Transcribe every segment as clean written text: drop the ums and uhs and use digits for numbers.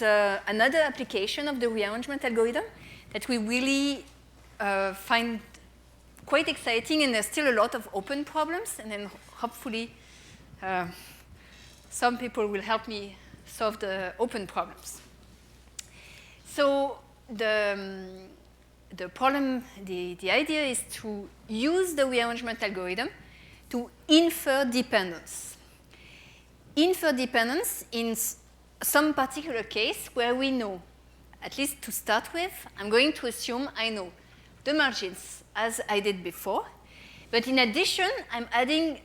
another application of the rearrangement algorithm that we really find quite exciting, and there's still a lot of open problems, and then hopefully some people will help me solve the open problems. So the problem, the idea is to use the rearrangement algorithm to infer dependence. Infer dependence in some particular case where we know, at least to start with, I'm going to assume I know the margins as I did before, but in addition, I'm adding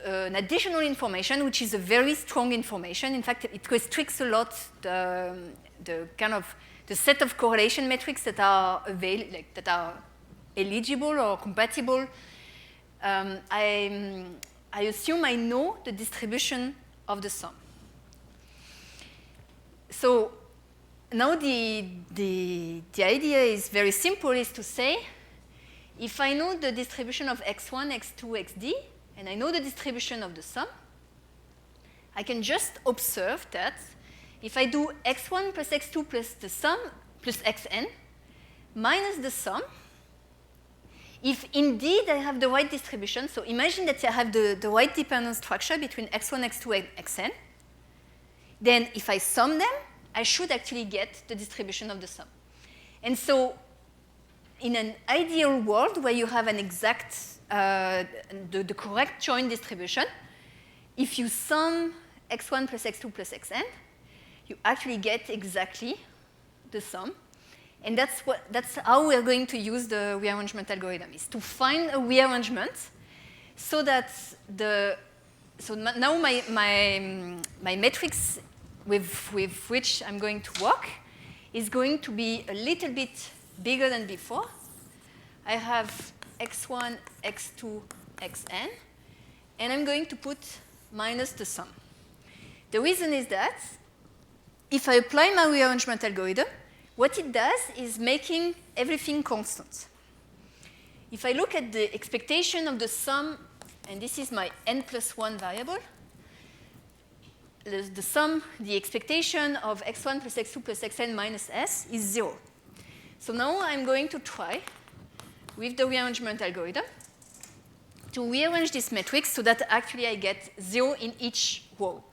an additional information, which is a very strong information. In fact, it restricts a lot the set of correlation metrics that are that are eligible or compatible. I assume I know the distribution of the sum. So now the idea is very simple, is to say, if I know the distribution of x1, x2, xd, and I know the distribution of the sum, I can just observe that if I do x1 plus x2 plus the sum plus xn minus the sum, if indeed I have the right distribution, so imagine that I have the right dependence structure between x1, x2, and xn, then if I sum them, I should actually get the distribution of the sum. And so in an ideal world where you have an exact, the correct joint distribution, if you sum x1 plus x2 plus xn, you actually get exactly the sum. And that's how we're going to use the rearrangement algorithm, is to find a rearrangement so that now my matrix with which I'm going to work is going to be a little bit bigger than before. I have x1, x2, xn, and I'm going to put minus the sum. The reason is that if I apply my rearrangement algorithm, what it does is making everything constant. If I look at the expectation of the sum, and this is my n plus 1 variable, the sum, the expectation of x1 plus x2 plus xn minus s is 0. So now I'm going to try, with the rearrangement algorithm, to rearrange this matrix so that actually I get 0 in each row.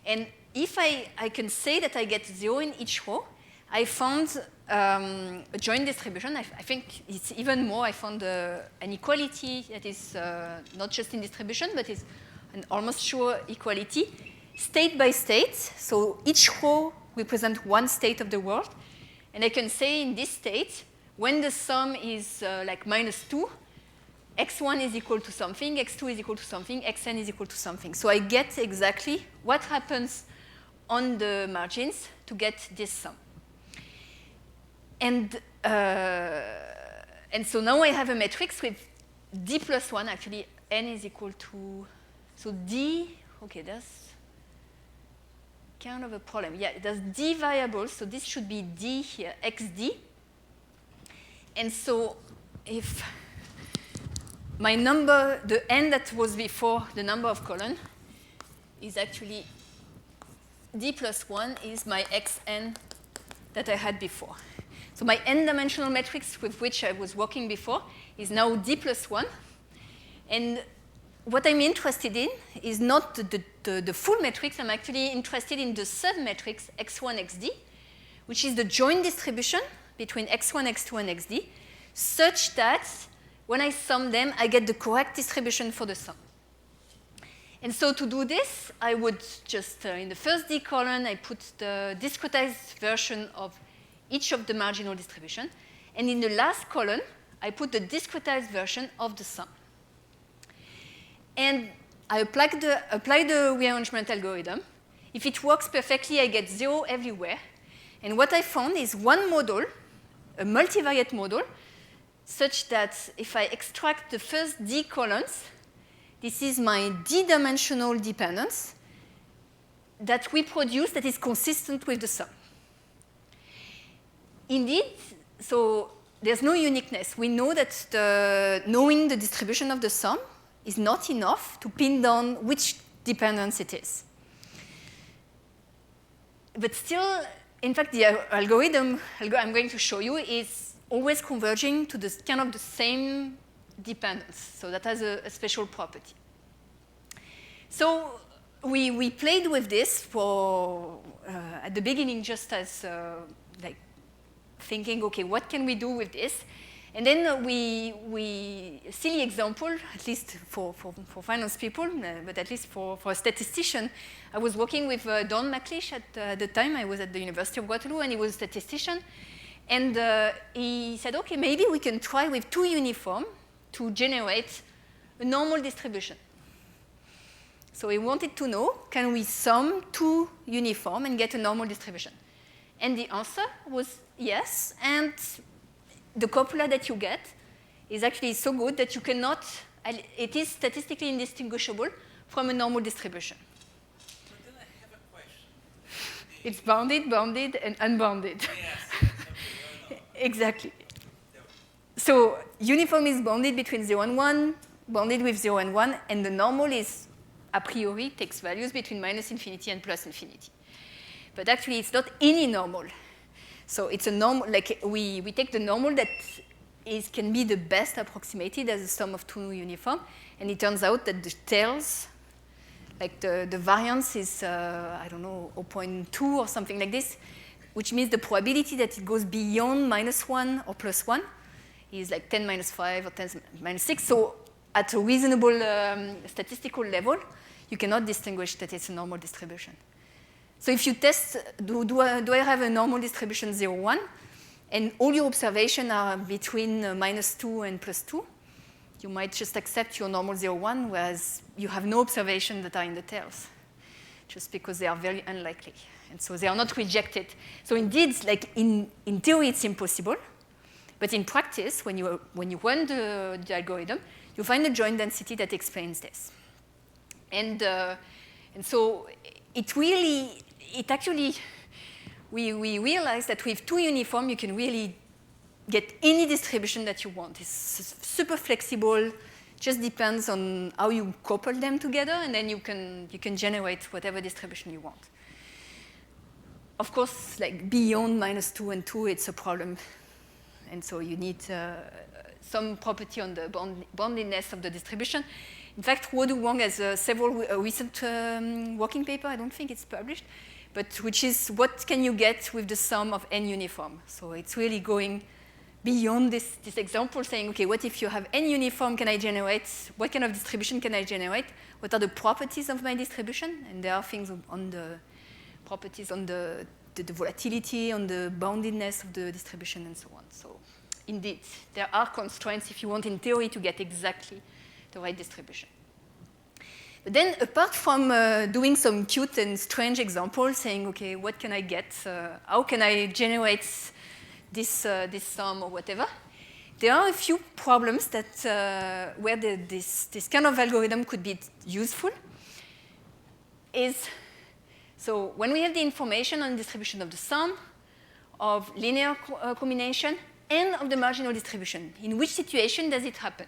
And if I can say that I get 0 in each row, I found a joint distribution. I think it's even more. I found an equality that is not just in distribution, but is an almost sure equality, state by state. So each row represents one state of the world. And I can say in this state, when the sum is like minus 2, x1 is equal to something, x2 is equal to something, xn is equal to something. So I get exactly what happens on the margins to get this sum. And so now I have a matrix with d plus 1, actually n is equal to, so d, okay, that's kind of a problem. Yeah, there's d variables, so this should be d here, xd. And so if my number, the n that was before the number of column, is actually d plus 1 is my xn that I had before. So my n-dimensional matrix with which I was working before is now d plus 1. And what I'm interested in is not the full matrix. I'm actually interested in the submatrix x1, xd, which is the joint distribution between x1, x2, and xd, such that when I sum them, I get the correct distribution for the sum. And so to do this, I would just, in the first d column, I put the discretized version of each of the marginal distribution. And in the last column, I put the discretized version of the sum. And I apply the rearrangement algorithm. If it works perfectly, I get 0 everywhere. And what I found is one model, a multivariate model, such that if I extract the first d columns, this is my d-dimensional dependence that we produce that is consistent with the sum. Indeed, so there's no uniqueness. We know that knowing the distribution of the sum is not enough to pin down which dependence it is. but still, in fact, the algorithm I'm going to show you is always converging to this kind of the same dependence. So that has a special property. So we played with this for at the beginning, just as like thinking, okay, what can we do with this? And then we silly example, at least for finance people, but at least for a statistician, I was working with Don McLeish at the time. I was at the University of Waterloo, and he was a statistician. And he said, okay, maybe we can try with 2 uniform to generate a normal distribution. So he wanted to know, can we sum 2 uniform and get a normal distribution? And the answer was yes. And the copula that you get is actually so good that you cannot, it is statistically indistinguishable from a normal distribution. But then I have a question. It's bounded, bounded, and unbounded. Yes. Exactly. So uniform is bounded between 0 and 1, bounded with 0 and 1, and the normal is, a priori, takes values between minus infinity and plus infinity. But actually, it's not any normal. So it's a normal, like we take the normal that can be the best approximated as a sum of 2 uniform, and it turns out that the tails, like the variance is, I don't know, 0.2 or something like this, which means the probability that it goes beyond -1 or +1 is like 10 minus 5 or 10 minus 6. So at a reasonable statistical level, you cannot distinguish that it's a normal distribution. So if you test, do I have a normal distribution 0, 1, and all your observations are between -2 and +2, you might just accept your normal 0, 1, whereas you have no observations that are in the tails, just because they are very unlikely. And so they are not rejected. So indeed, like in theory, it's impossible. But in practice, when you run the algorithm, you find a joint density that explains this. And so we realized that with 2 uniform, you can really get any distribution that you want. It's super flexible, just depends on how you couple them together, and then you can generate whatever distribution you want. Of course, like beyond -2 and 2, it's a problem. And so you need some property on the boundedness of the distribution. In fact, Wodu Wang has several recent working paper, I don't think it's published, but which is what can you get with the sum of n uniform. So it's really going beyond this example, saying, okay, what if you have n uniform, can I generate, what kind of distribution can I generate? What are the properties of my distribution? And there are things on the properties on the volatility, on the boundedness of the distribution, and so on. So indeed, there are constraints if you want, in theory, to get exactly the right distribution. But then, apart from doing some cute and strange examples, saying, okay, what can I get? How can I generate this sum or whatever? There are a few problems that where this kind of algorithm could be useful. So when we have the information on the distribution of the sum, of linear combination, and of the marginal distribution, in which situation does it happen?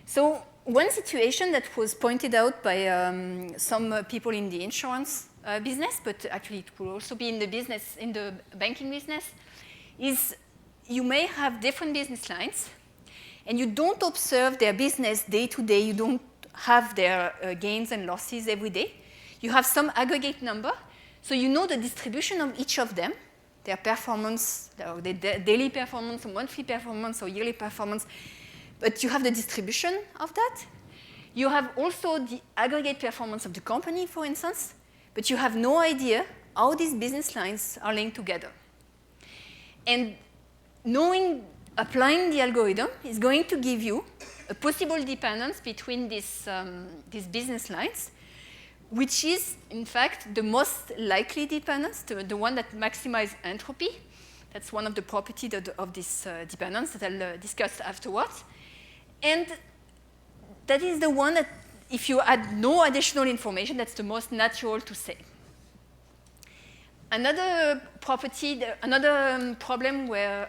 So one situation that was pointed out by some people in the insurance business, but actually it could also be in the banking business, is you may have different business lines, and you don't observe their business day to day. You don't have their gains and losses every day. You have some aggregate number, so you know the distribution of each of them, their performance, their daily performance, or monthly performance, or yearly performance, but you have the distribution of that. You have also the aggregate performance of the company, for instance, but you have no idea how these business lines are linked together. And applying the algorithm is going to give you a possible dependence between these business lines, which is, in fact, the most likely dependence, the one that maximizes entropy. That's one of the properties of this dependence that I'll discuss afterwards. And that is the one that, if you add no additional information, that's the most natural to say. Another property, another problem where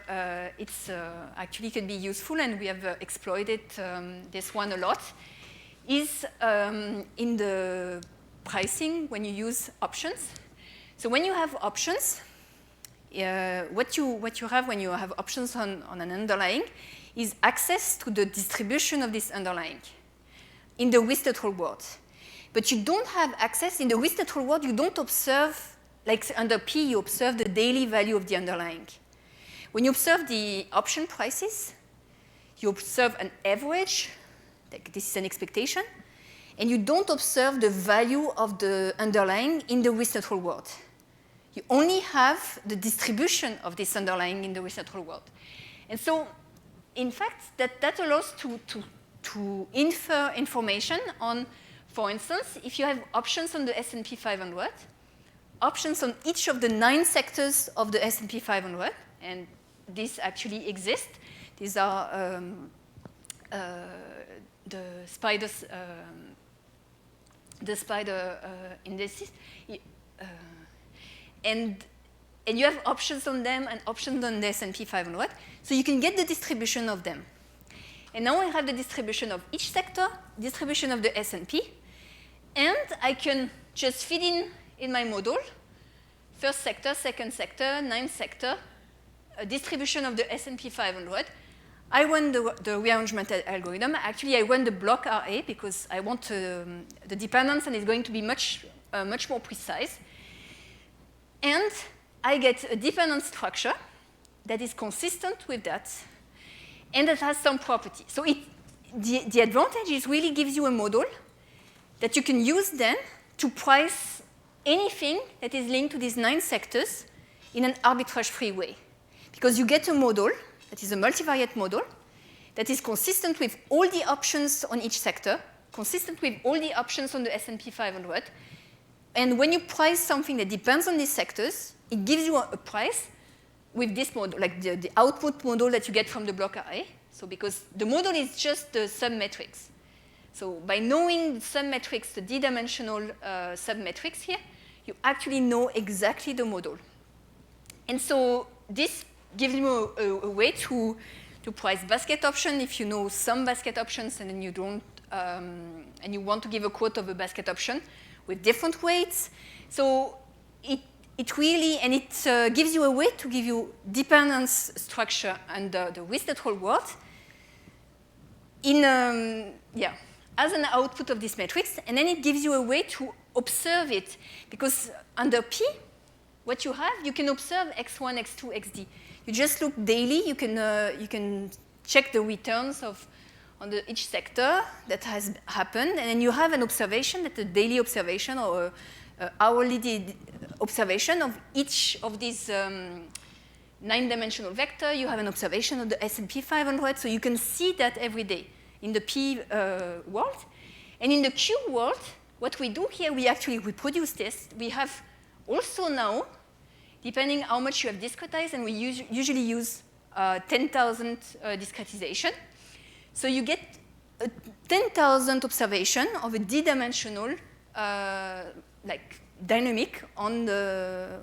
it's actually can be useful, and we have exploited this one a lot, is in the pricing when you use options. So when you have options, what you have when you have options on an underlying is access to the distribution of this underlying in the with-total world. But you don't have access in the with-total world. You don't observe, like under P, you observe the daily value of the underlying. When you observe the option prices, you observe an average, like this is an expectation, and you don't observe the value of the underlying in the with-total world. You only have the distribution of this underlying in the with-total world. And so, in fact, that allows to infer information on, for instance, if you have options on the S&P 500, options on each of the 9 sectors of the S&P 500, and these actually exist. These are the spiders, indices. And you have options on them and options on the S&P 500, so you can get the distribution of them. And now I have the distribution of each sector, distribution of the S&P, and I can just feed in my model, first sector, second sector, 9th sector, a distribution of the S&P 500. I run the rearrangement algorithm. Actually, I run the block RA because I want the dependence, and it's going to be much more precise. And I get a dependent structure that is consistent with that, and that has some property. So the advantage is really gives you a model that you can use then to price anything that is linked to these 9 sectors in an arbitrage-free way. Because you get a model that is a multivariate model that is consistent with all the options on each sector, consistent with all the options on the S&P 500. And when you price something that depends on these sectors, it gives you a price with this model, like the output model that you get from the block array. So because the model is just the submetrics. So by knowing the submetrics, the d-dimensional submetrics here, you actually know exactly the model. And so this gives you a way to price basket option if you know some basket options and then you don't, and you want to give a quote of a basket option with different weights. So it really, and it gives you a way to give you dependence structure under the with-total world in, as an output of this matrix, and then it gives you a way to observe it, because under P, what you have, you can observe x1, x2, xd. You just look daily. You can check the returns on each sector that has happened, and then you have an observation, that a daily observation or hourly observation of each of these 9-dimensional vector. You have an observation of the S&P 500, so you can see that every day in the P world. And in the Q world, what we do here, we actually reproduce this. We have also now, depending how much you have discretized, and we usually use 10,000 discretization. So you get a 10,000 observation of a d-dimensional like dynamic on the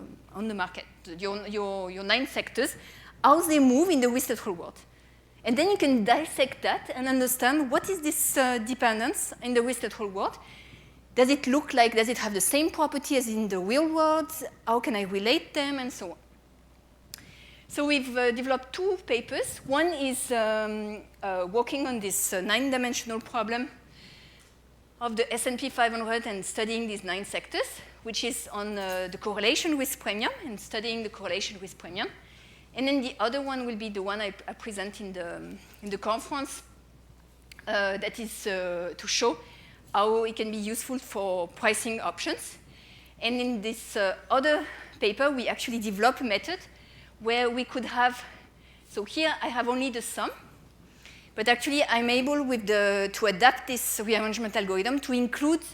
market, your 9 sectors, how they move in the with-total world. And then you can dissect that and understand what is this dependence in the with-total world. Does it look like, does it have the same property as in the real world? How can I relate them, and so on. So we've developed 2 papers. One is working on this 9-dimensional problem of the S&P 500 and studying these 9 sectors, which is on the correlation with premium and studying the correlation with premium. And then the other one will be the one I present in the conference, that is to show how it can be useful for pricing options. And in this other paper, we actually developed a method where we could have, so here I have only the sum, but actually I'm able to adapt this rearrangement algorithm to include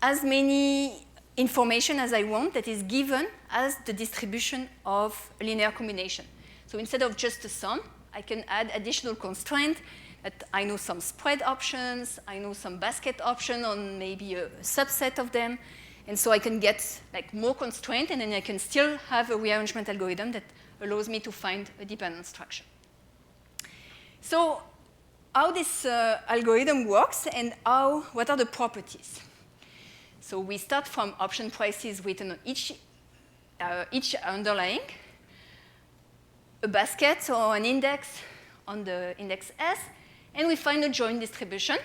as many information as I want that is given as the distribution of a linear combination. So instead of just the sum, I can add additional constraint that I know some spread options, I know some basket option on maybe a subset of them, and so I can get like more constraint, and then I can still have a rearrangement algorithm that allows me to find a dependent structure. So how this algorithm works and what are the properties? So we start from option prices written on each each underlying a basket or an index on the index S, and we find a joint distribution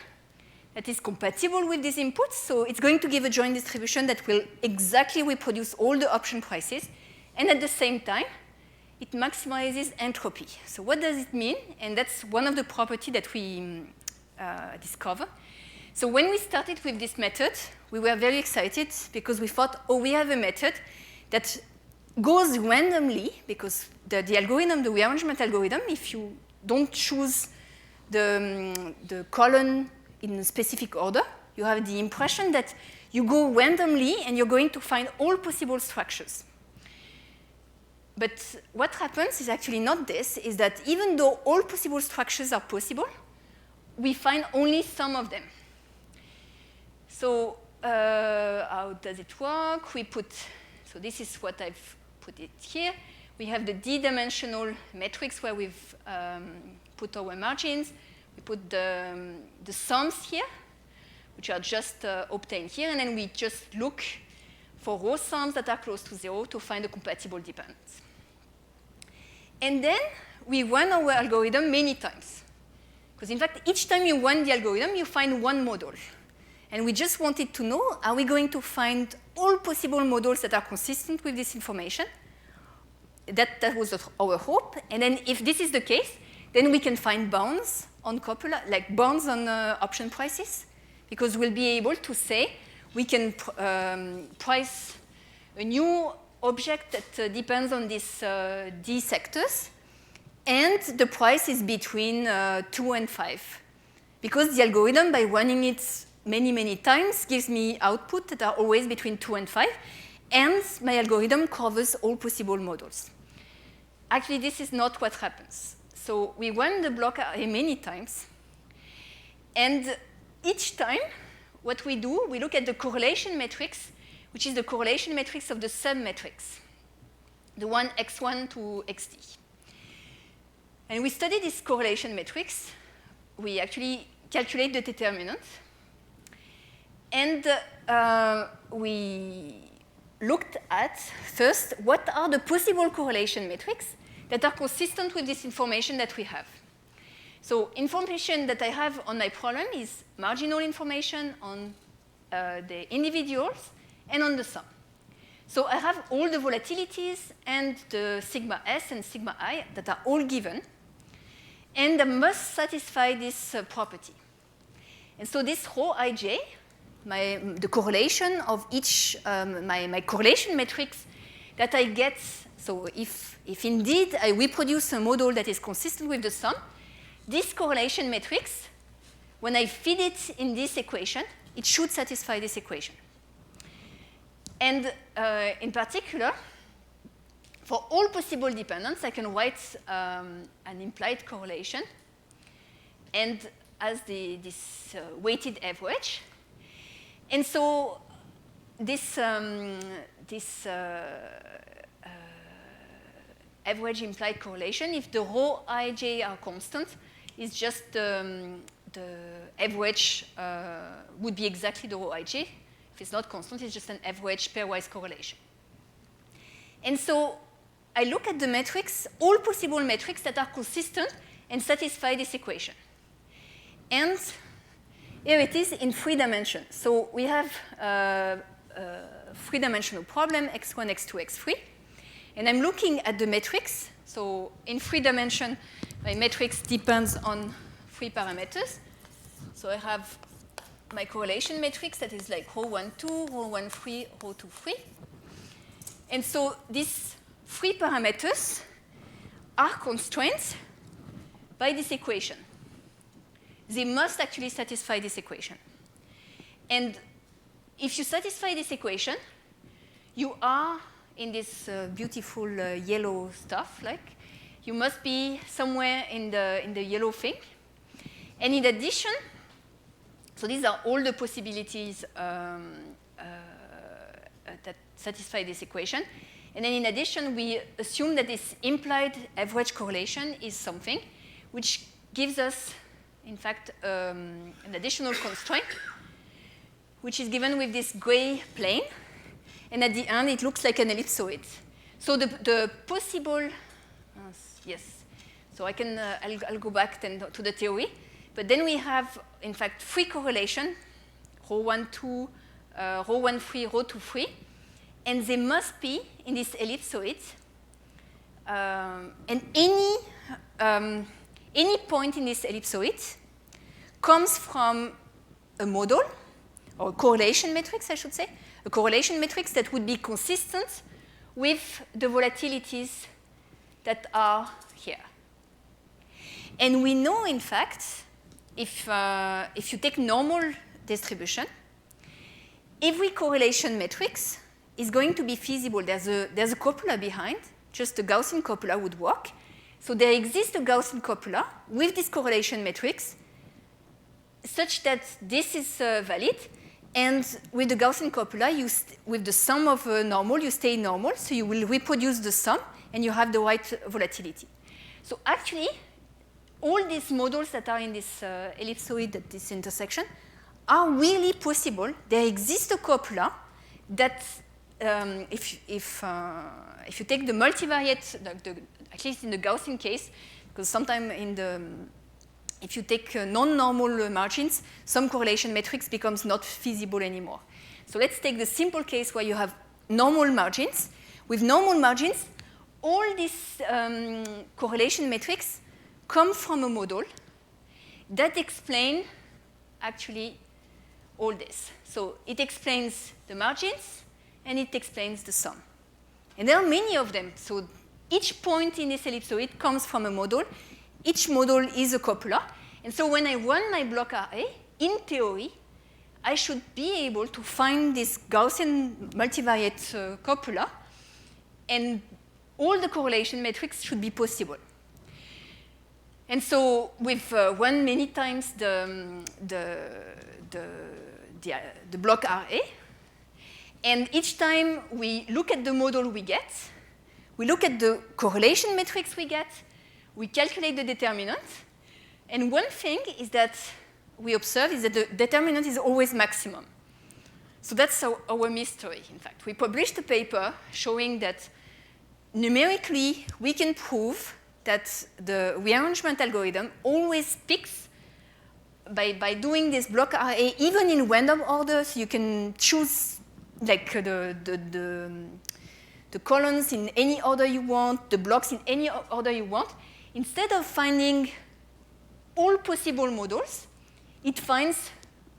that is compatible with these inputs. So it's going to give a joint distribution that will exactly reproduce all the option prices, and at the same time, it maximizes entropy. So what does it mean? And that's one of the properties that we discover. So when we started with this method, we were very excited because we thought, oh, we have a method that goes randomly, because the algorithm, the rearrangement algorithm, if you don't choose the column in a specific order, you have the impression that you go randomly and you're going to find all possible structures. But what happens is actually not this, is that even though all possible structures are possible, we find only some of them. So how does it work? So this is what I've put it here. We have the d-dimensional matrix where we've put our margins. We put the sums here, which are just obtained here, and then we just look for row sums that are close to 0 to find a compatible dependence. And then we run our algorithm many times. Because in fact, each time you run the algorithm, you find one model. And we just wanted to know, are we going to find all possible models that are consistent with this information? That was our hope. And then if this is the case, then we can find bounds on copula, like bounds on option prices, because we'll be able to say we can price a new object that depends on these D sectors, and the price is between 2 and 5. Because the algorithm, by running it many, many times, gives me output that are always between 2 and 5, and my algorithm covers all possible models. Actually, this is not what happens. So we run the block array many times, and each time, what we do, we look at the correlation matrix, which is the correlation matrix of the sub-matrix, the one x1 to xd. And we study this correlation matrix. We actually calculate the determinant. And we looked at, first, what are the possible correlation metrics that are consistent with this information that we have. So information that I have on my problem is marginal information on the individuals and on the sum. So I have all the volatilities and the sigma s and sigma I that are all given, and I must satisfy this property. And so this rho ij, the correlation of each, my correlation matrix that I get, so if indeed I reproduce a model that is consistent with the sum, this correlation matrix, when I feed it in this equation, it should satisfy this equation. And in particular, for all possible dependents, I can write an implied correlation and as this weighted average. And so this average implied correlation, if the rho ij are constant, is just the average would be exactly the rho ij. If it's not constant, it's just an average pairwise correlation. And so I look at the metrics, all possible metrics that are consistent and satisfy this equation. And here it is in 3 dimensions. So we have a 3-dimensional problem, x1, x2, x3. And I'm looking at the metrics. So in 3 dimensions, my matrix depends on 3 parameters. So I have my correlation matrix that is like rho 1, 2, rho 1, 3, rho 2, 3. And so these 3 parameters are constrained by this equation. They must actually satisfy this equation. And if you satisfy this equation, you are in this beautiful yellow stuff, like you must be somewhere in the yellow thing. And in addition, so these are all the possibilities that satisfy this equation. And then in addition, we assume that this implied average correlation is something which gives us, in fact, an additional constraint, which is given with this gray plane. And at the end, it looks like an ellipsoid. So the possible, yes. So I'll go back then to the theory. But then we have, in fact, 3 correlation, rho 1, 2, rho 1, 3, rho 2, 3. And they must be in this ellipsoid. And any point in this ellipsoid comes from a model, or a correlation matrix, I should say, a correlation matrix that would be consistent with the volatilities that are here. And we know, in fact, if you take normal distribution, every correlation matrix is going to be feasible. There's a copula behind, just a Gaussian copula would work. So there exists a Gaussian copula with this correlation matrix such that this is valid. And with the Gaussian copula, with the sum of normal, you stay normal. So you will reproduce the sum, and you have the right volatility. So actually, all these models that are in this ellipsoid at this intersection are really possible. There exists a copula that, if you take the multivariate, at least in the Gaussian case, because sometimes if you take non-normal margins, some correlation matrix becomes not feasible anymore. So let's take the simple case where you have normal margins. With normal margins, all these correlation matrix come from a model that explain actually all this. So it explains the margins, and it explains the sum. And there are many of them. So each point in this ellipsoid comes from a model. Each model is a copula. And so when I run my block RA, in theory, I should be able to find this Gaussian multivariate copula, and all the correlation matrix should be possible. And so we've run many times the block RA, and each time we look at the model we get, we look at the correlation matrix we get, we calculate the determinant, and one thing is that we observe is that the determinant is always maximum. So that's our mystery, in fact. We published a paper showing that numerically we can prove that the rearrangement algorithm always picks by doing this block RA, even in random order. So you can choose like the columns in any order you want, the blocks in any order you want. Instead of finding all possible models, it finds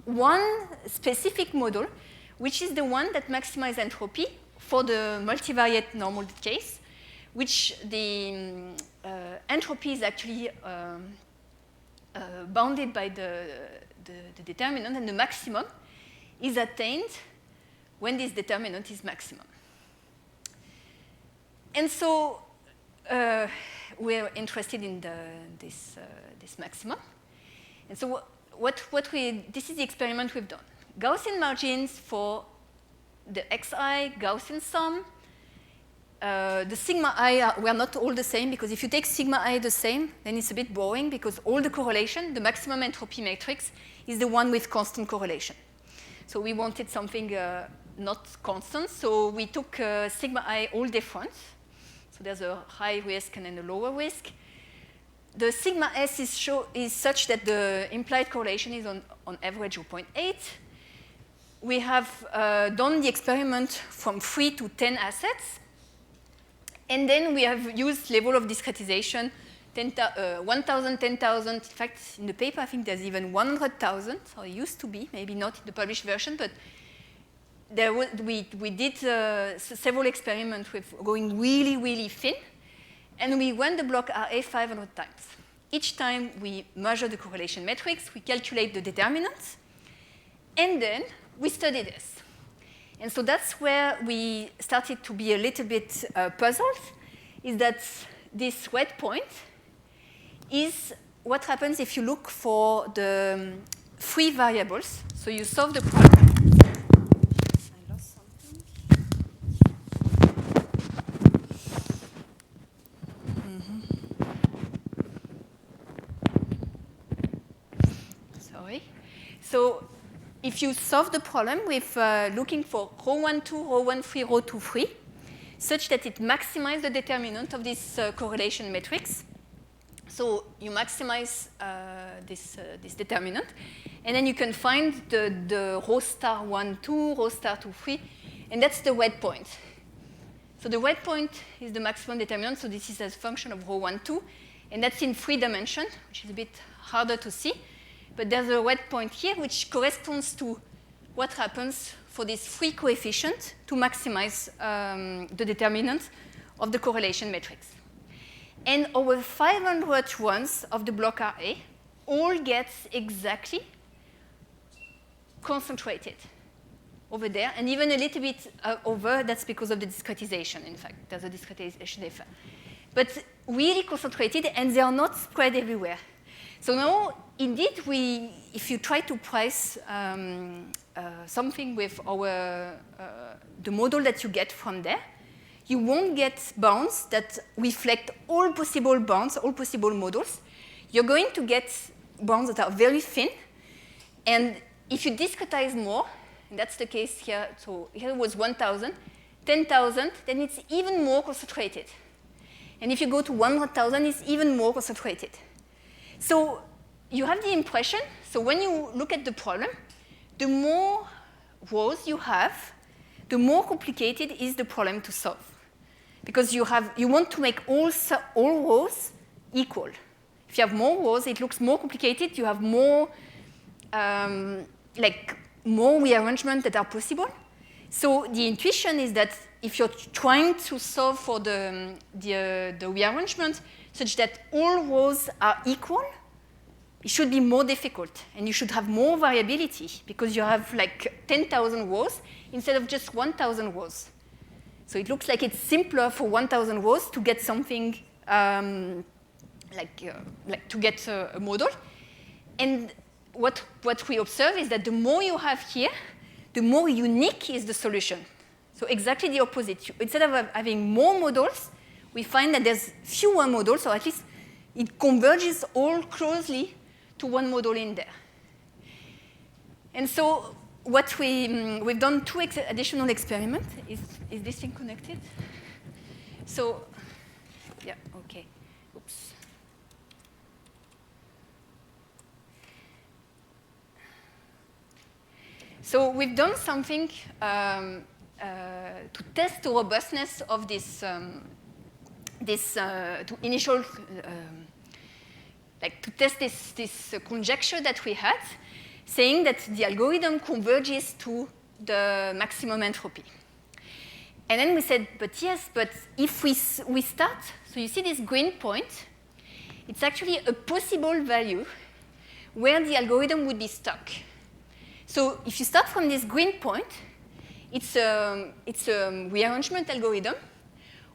one specific model, which is the one that maximizes entropy for the multivariate normal case, which the entropy is actually bounded by the determinant, and the maximum is attained when this determinant is maximum. And so we're interested in this maximum. And so this is the experiment we've done. Gaussian margins for the xi, Gaussian sum. The sigma I were not all the same, because if you take sigma I the same, then it's a bit boring, because all the correlation, the maximum entropy matrix, is the one with constant correlation. So we wanted something not constant, so we took sigma I all different. So there's a high risk and then a lower risk. The sigma S is such that the implied correlation is on average 0.8. We have done the experiment from 3 to 10 assets. And then we have used level of discretization, 1,000, 10,000. In fact, in the paper, I think there's even 100,000, or it used to be, maybe not in the published version, but we did several experiments with going really, really thin, and we ran the block RA 500 times. Each time we measure the correlation matrix, we calculate the determinants, and then we study this. And so that's where we started to be a little bit puzzled, is that this red point is what happens if you look for the free variables. So you solve the problem. I lost something. Sorry. So if you solve the problem with looking for rho 1, 2, rho 1, 3, rho 2, 3, such that it maximizes the determinant of this correlation matrix. So you maximize this determinant, and then you can find the rho star 1, 2, rho star 2, 3, and that's the red point. So the red point is the maximum determinant, so this is a function of rho 1, 2, and that's in 3 dimensions, which is a bit harder to see. But there's a red point here, which corresponds to what happens for this free coefficient to maximize the determinant of the correlation matrix. And over 500 runs of the block RA all gets exactly concentrated over there, and even a little bit over. That's because of the discretization, in fact. There's a discretization effect. But really concentrated, and they are not spread everywhere. So now, indeed, if you try to price something with the model that you get from there, you won't get bounds that reflect all possible bounds, all possible models. You're going to get bounds that are very thin. And if you discretize more, and that's the case here, so here it was 1,000, 10,000, then it's even more concentrated. And if you go to 100,000, it's even more concentrated. So you have the impression, so when you look at the problem, the more rows you have, the more complicated is the problem to solve. Because you want to make all rows equal. If you have more rows, it looks more complicated. You have more, more rearrangement that are possible. So the intuition is that if you're trying to solve for the rearrangement such that all rows are equal, it should be more difficult, and you should have more variability because you have like 10,000 rows instead of just 1,000 rows. So it looks like it's simpler for 1,000 rows to get something to get a model. And what we observe is that the more you have here, the more unique is the solution. So exactly the opposite. Instead of having more models, we find that there's fewer models, or at least it converges all closely to one model in there. And so what we've done 2 additional experiments. Is this thing connected? So, yeah, OK. Oops. So we've done something to test the robustness of this to test this conjecture that we had, saying that the algorithm converges to the maximum entropy. And then we said, but yes, but if we start, so you see this green point, it's actually a possible value where the algorithm would be stuck. So if you start from this green point, it's a rearrangement algorithm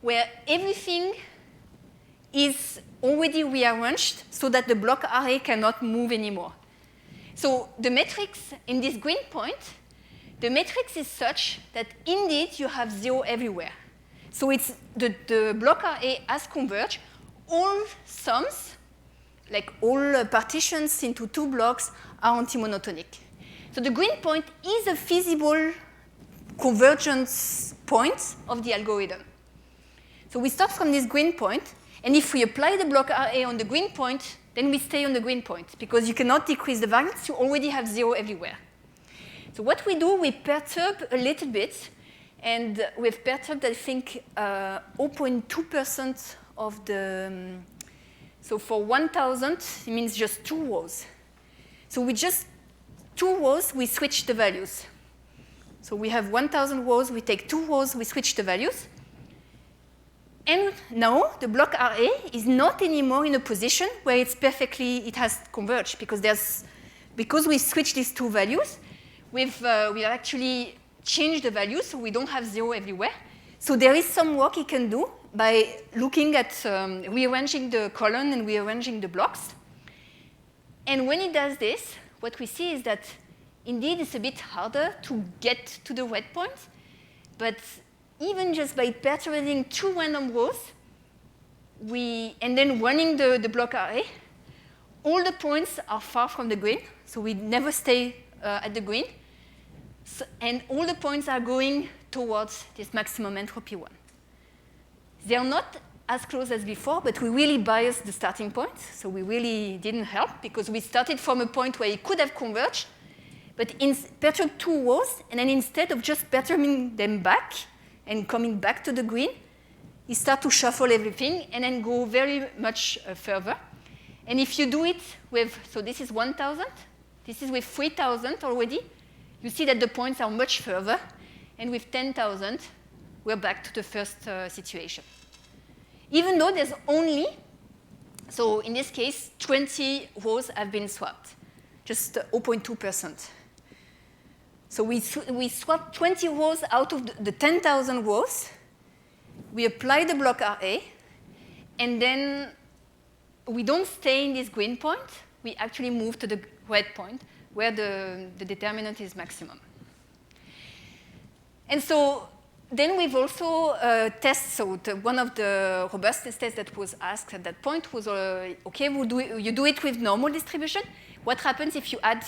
where everything is already rearranged so that the block array cannot move anymore. So the matrix in this green point, the matrix is such that indeed you have 0 everywhere. So it's the block array has converged. All sums, like all partitions into 2 blocks, are anti-monotonic. So the green point is a feasible convergence point of the algorithm. So we start from this green point, and if we apply the block RA on the green point, then we stay on the green point, because you cannot decrease the variance. You already have 0 everywhere. So what we do, we perturb a little bit, and we've perturbed, I think, 0.2% of the, so for 1,000, it means just 2 rows. So we just 2 rows, we switch the values. So we have 1,000 rows, we take 2 rows, we switch the values. And now the block RA is not anymore in a position where it has converged, because we switched these 2 values, we actually changed the values, so we don't have 0 everywhere. So there is some work it can do by looking at rearranging the column and rearranging the blocks. And when it does this, what we see is that indeed it's a bit harder to get to the red point, but even just by perturbing 2 random rows, and then running the block array, all the points are far from the green, so we never stay at the green. So, and all the points are going towards this maximum entropy one. They are not as close as before, but we really biased the starting point. So we really didn't help because we started from a point where it could have converged, but perturbed two rows, and then instead of just perturbing them back and coming back to the green, you start to shuffle everything and then go very much further. And if you do it with, so this is 1,000, this is with 3,000 already, you see that the points are much further, and with 10,000, we're back to the first situation. Even though there's only, so in this case, 20 rows have been swapped, just 0.2%. So we swapped 20 rows out of the 10,000 rows. We apply the block RA, and then we don't stay in this green point. We actually move to the red point, where the determinant is maximum. And so then we've also tested, so one of the robustness tests that was asked at that point was, okay, you do it with normal distribution. What happens if you add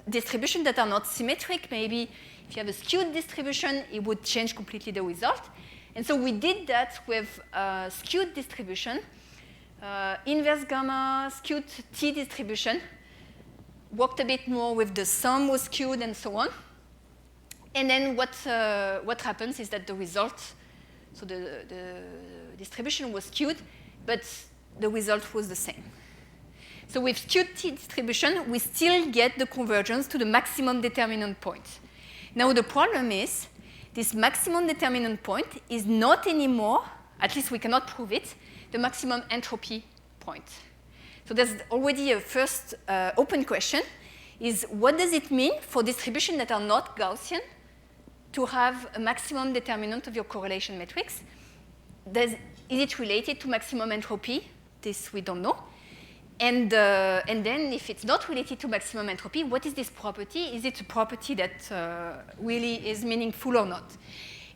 distributions that are not symmetric? Maybe if you have a skewed distribution, it would change completely the result. And so we did that with skewed distribution, inverse gamma, skewed T distribution, worked a bit more with the sum was skewed and so on. And then what happens is that the result, so the distribution was skewed, but the result was the same. So with skewed T distribution, we still get the convergence to the maximum determinant point. Now the problem is, this maximum determinant point is not anymore, at least we cannot prove it, the maximum entropy point. So there's already a first open question, is what does it mean for distributions that are not Gaussian to have a maximum determinant of your correlation matrix? Is it related to maximum entropy? This we don't know. And then if it's not related to maximum entropy, what is this property? Is it a property that really is meaningful or not?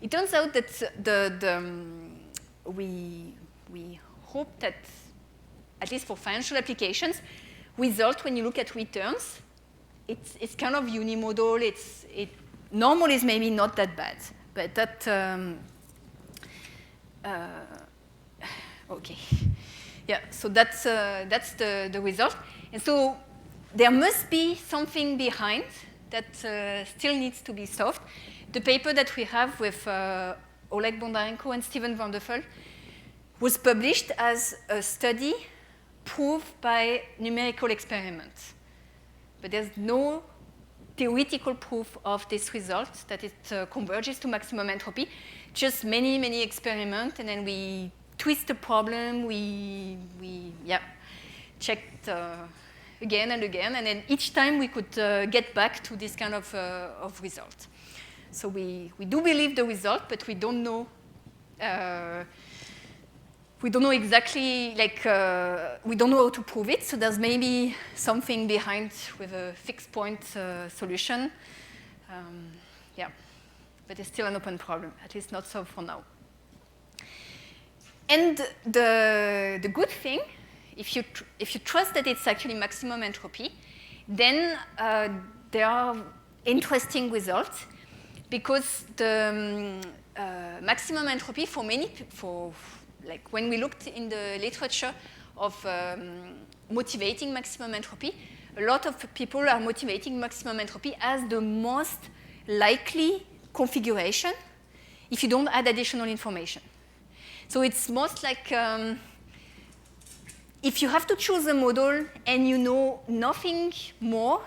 It turns out that we hope that, at least for financial applications, result when you look at returns, it's kind of unimodal. Normal is maybe not that bad, but that, okay. Yeah, so that's the result. And so there must be something behind that still needs to be solved. The paper that we have with Oleg Bondarenko and Steven van der Velde was published as a study proved by numerical experiments. But there's no theoretical proof of this result, that it converges to maximum entropy. Just many, many experiments, and then we twist the problem, we checked again and again, and then each time we could get back to this kind of result. So we do believe the result, but we don't know exactly, like, we don't know how to prove it, so there's maybe something behind with a fixed point solution. But it's still an open problem, at least not solved for now. And the good thing, if you trust that it's actually maximum entropy, then there are interesting results, because the maximum entropy like when we looked in the literature of motivating maximum entropy, a lot of people are motivating maximum entropy as the most likely configuration if you don't add additional information. So it's most like if you have to choose a model and you know nothing more,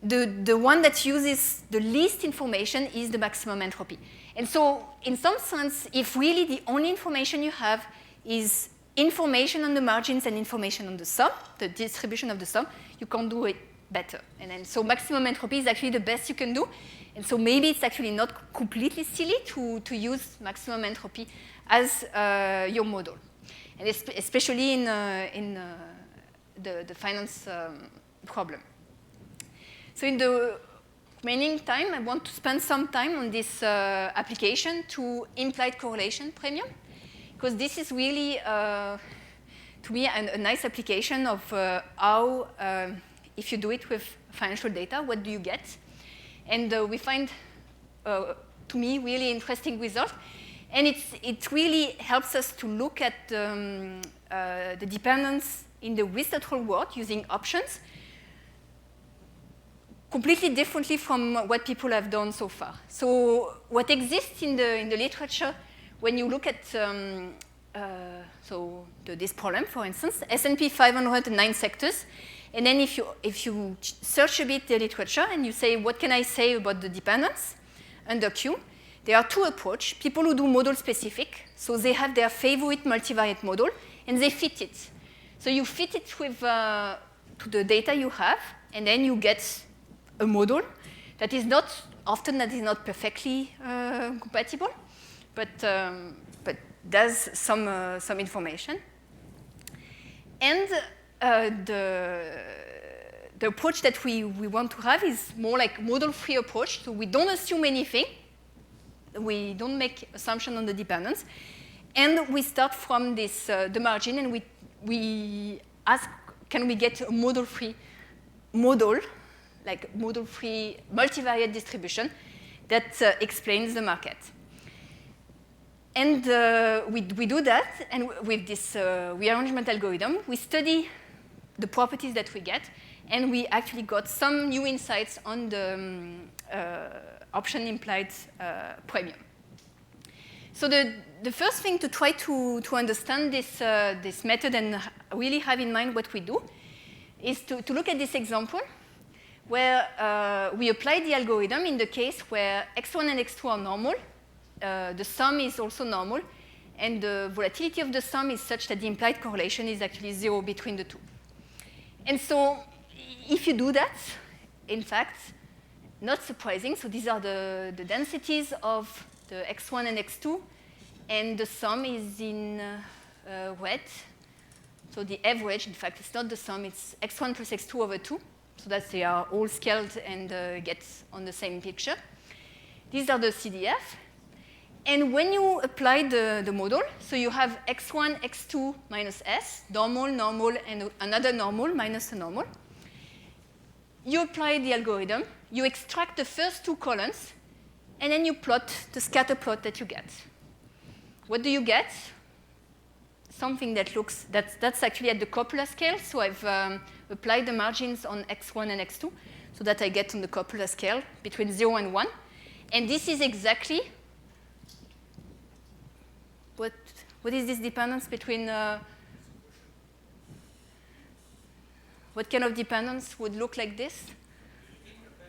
the one that uses the least information is the maximum entropy. And so in some sense, if really the only information you have is information on the margins and information on the sum, the distribution of the sum, you can't do it better. And then so maximum entropy is actually the best you can do. And so maybe it's actually not completely silly to use maximum entropy as your model. And especially in the finance problem. So in the remaining time, I want to spend some time on this application to implied correlation premium, because this is really, to me, a nice application of how, if you do it with financial data, what do you get? And we find, to me, really interesting result. And it really helps us to look at the dependence in the whistle world using options completely differently from what people have done so far. So what exists in the literature, when you look at this problem, for instance, S&P 500 and 9 sectors, and then if you search a bit the literature and you say, what can I say about the dependence under Q? There are two approaches. People who do model specific, so they have their favorite multivariate model, and they fit it. So you fit it with to the data you have, and then you get a model that is not perfectly compatible, but does some information. And the approach that we want to have is more like model-free approach. So we don't assume anything. We don't make assumption on the dependence. And we start from this, the margin, and we ask, can we get a model-free model, like model-free multivariate distribution that explains the market. And we do that, and with this rearrangement algorithm, we study the properties that we get, and we actually got some new insights on the option implied premium. So the first thing to try to understand this method and really have in mind what we do is to look at this example where we apply the algorithm in the case where x1 and x2 are normal, the sum is also normal, and the volatility of the sum is such that the implied correlation is actually 0 between the two. And so if you do that, in fact, not surprising, so these are the densities of the x1 and x2, and the sum is in red. So the average, in fact, it's not the sum, it's x1 plus x2 over 2, so that they are all scaled and get on the same picture. These are the CDF. And when you apply the model, so you have x1, x2 minus s, normal, normal, and another normal minus a normal. You apply the algorithm, you extract the first two columns, and then you plot the scatter plot that you get. What do you get? Something that looks, that's actually at the copula scale, so I've applied the margins on x1 and x2, so that I get on the copula scale between 0 and 1. And this is exactly what is this dependence between, what kind of dependence would look like this?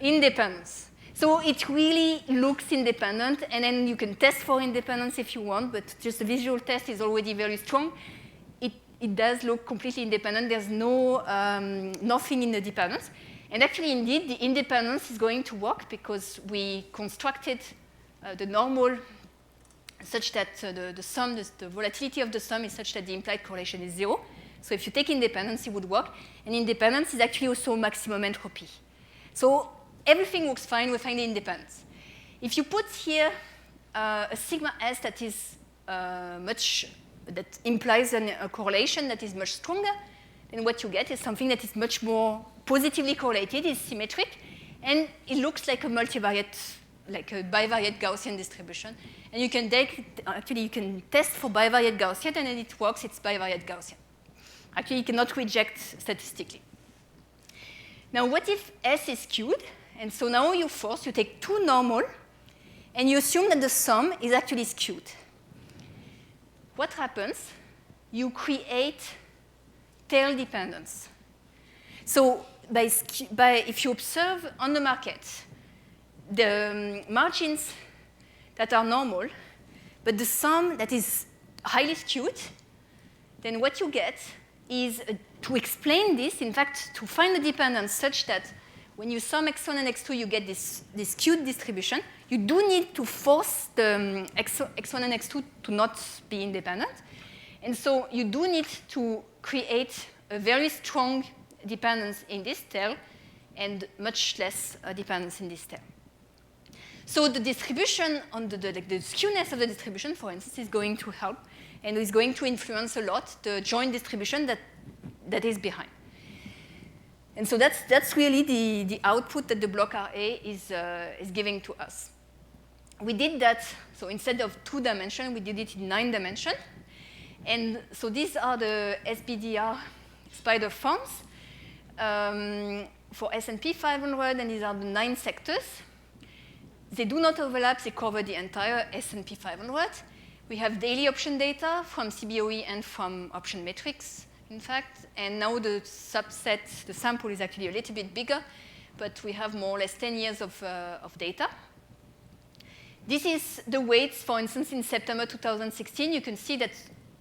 Independence. So it really looks independent, and then you can test for independence if you want, but just the visual test is already very strong. It does look completely independent. There's no, nothing in the dependence. And actually, indeed, the independence is going to work because we constructed the normal such that the sum, the volatility of the sum is such that the implied correlation is 0. So if you take independence, it would work. And independence is actually also maximum entropy. So everything works fine. We find the independence. If you put here a sigma s that is that implies a correlation that is much stronger, then what you get is something that is much more positively correlated, is symmetric, and it looks like a multivariate, like a bivariate Gaussian distribution. And you can actually you can test for bivariate Gaussian, and then it works. It's bivariate Gaussian. Actually, you cannot reject statistically. Now, what if S is skewed? And so now you take two normal, and you assume that the sum is actually skewed. What happens? You create tail dependence. So if you observe on the market the margins that are normal, but the sum that is highly skewed, then what you get is to explain this, in fact, to find the dependence such that when you sum x1 and x2, you get this skewed distribution. You do need to force the x1 and x2 to not be independent. And so you do need to create a very strong dependence in this tail and much less dependence in this tail. So the distribution on the skewness of the distribution, for instance, is going to help and is going to influence a lot the joint distribution that is behind. And so that's really the output that the block RA is giving to us. we did that, so instead of 2 dimensions, we did it in 9 dimensions. And so these are the SBDR spider forms for S&P 500, and these are the 9 sectors. They do not overlap, they cover the entire S&P 500. We have daily option data from CBOE and from option metrics, in fact. And now the subset, the sample is actually a little bit bigger, but we have more or less 10 years of data. This is the weights, for instance, in September 2016. You can see that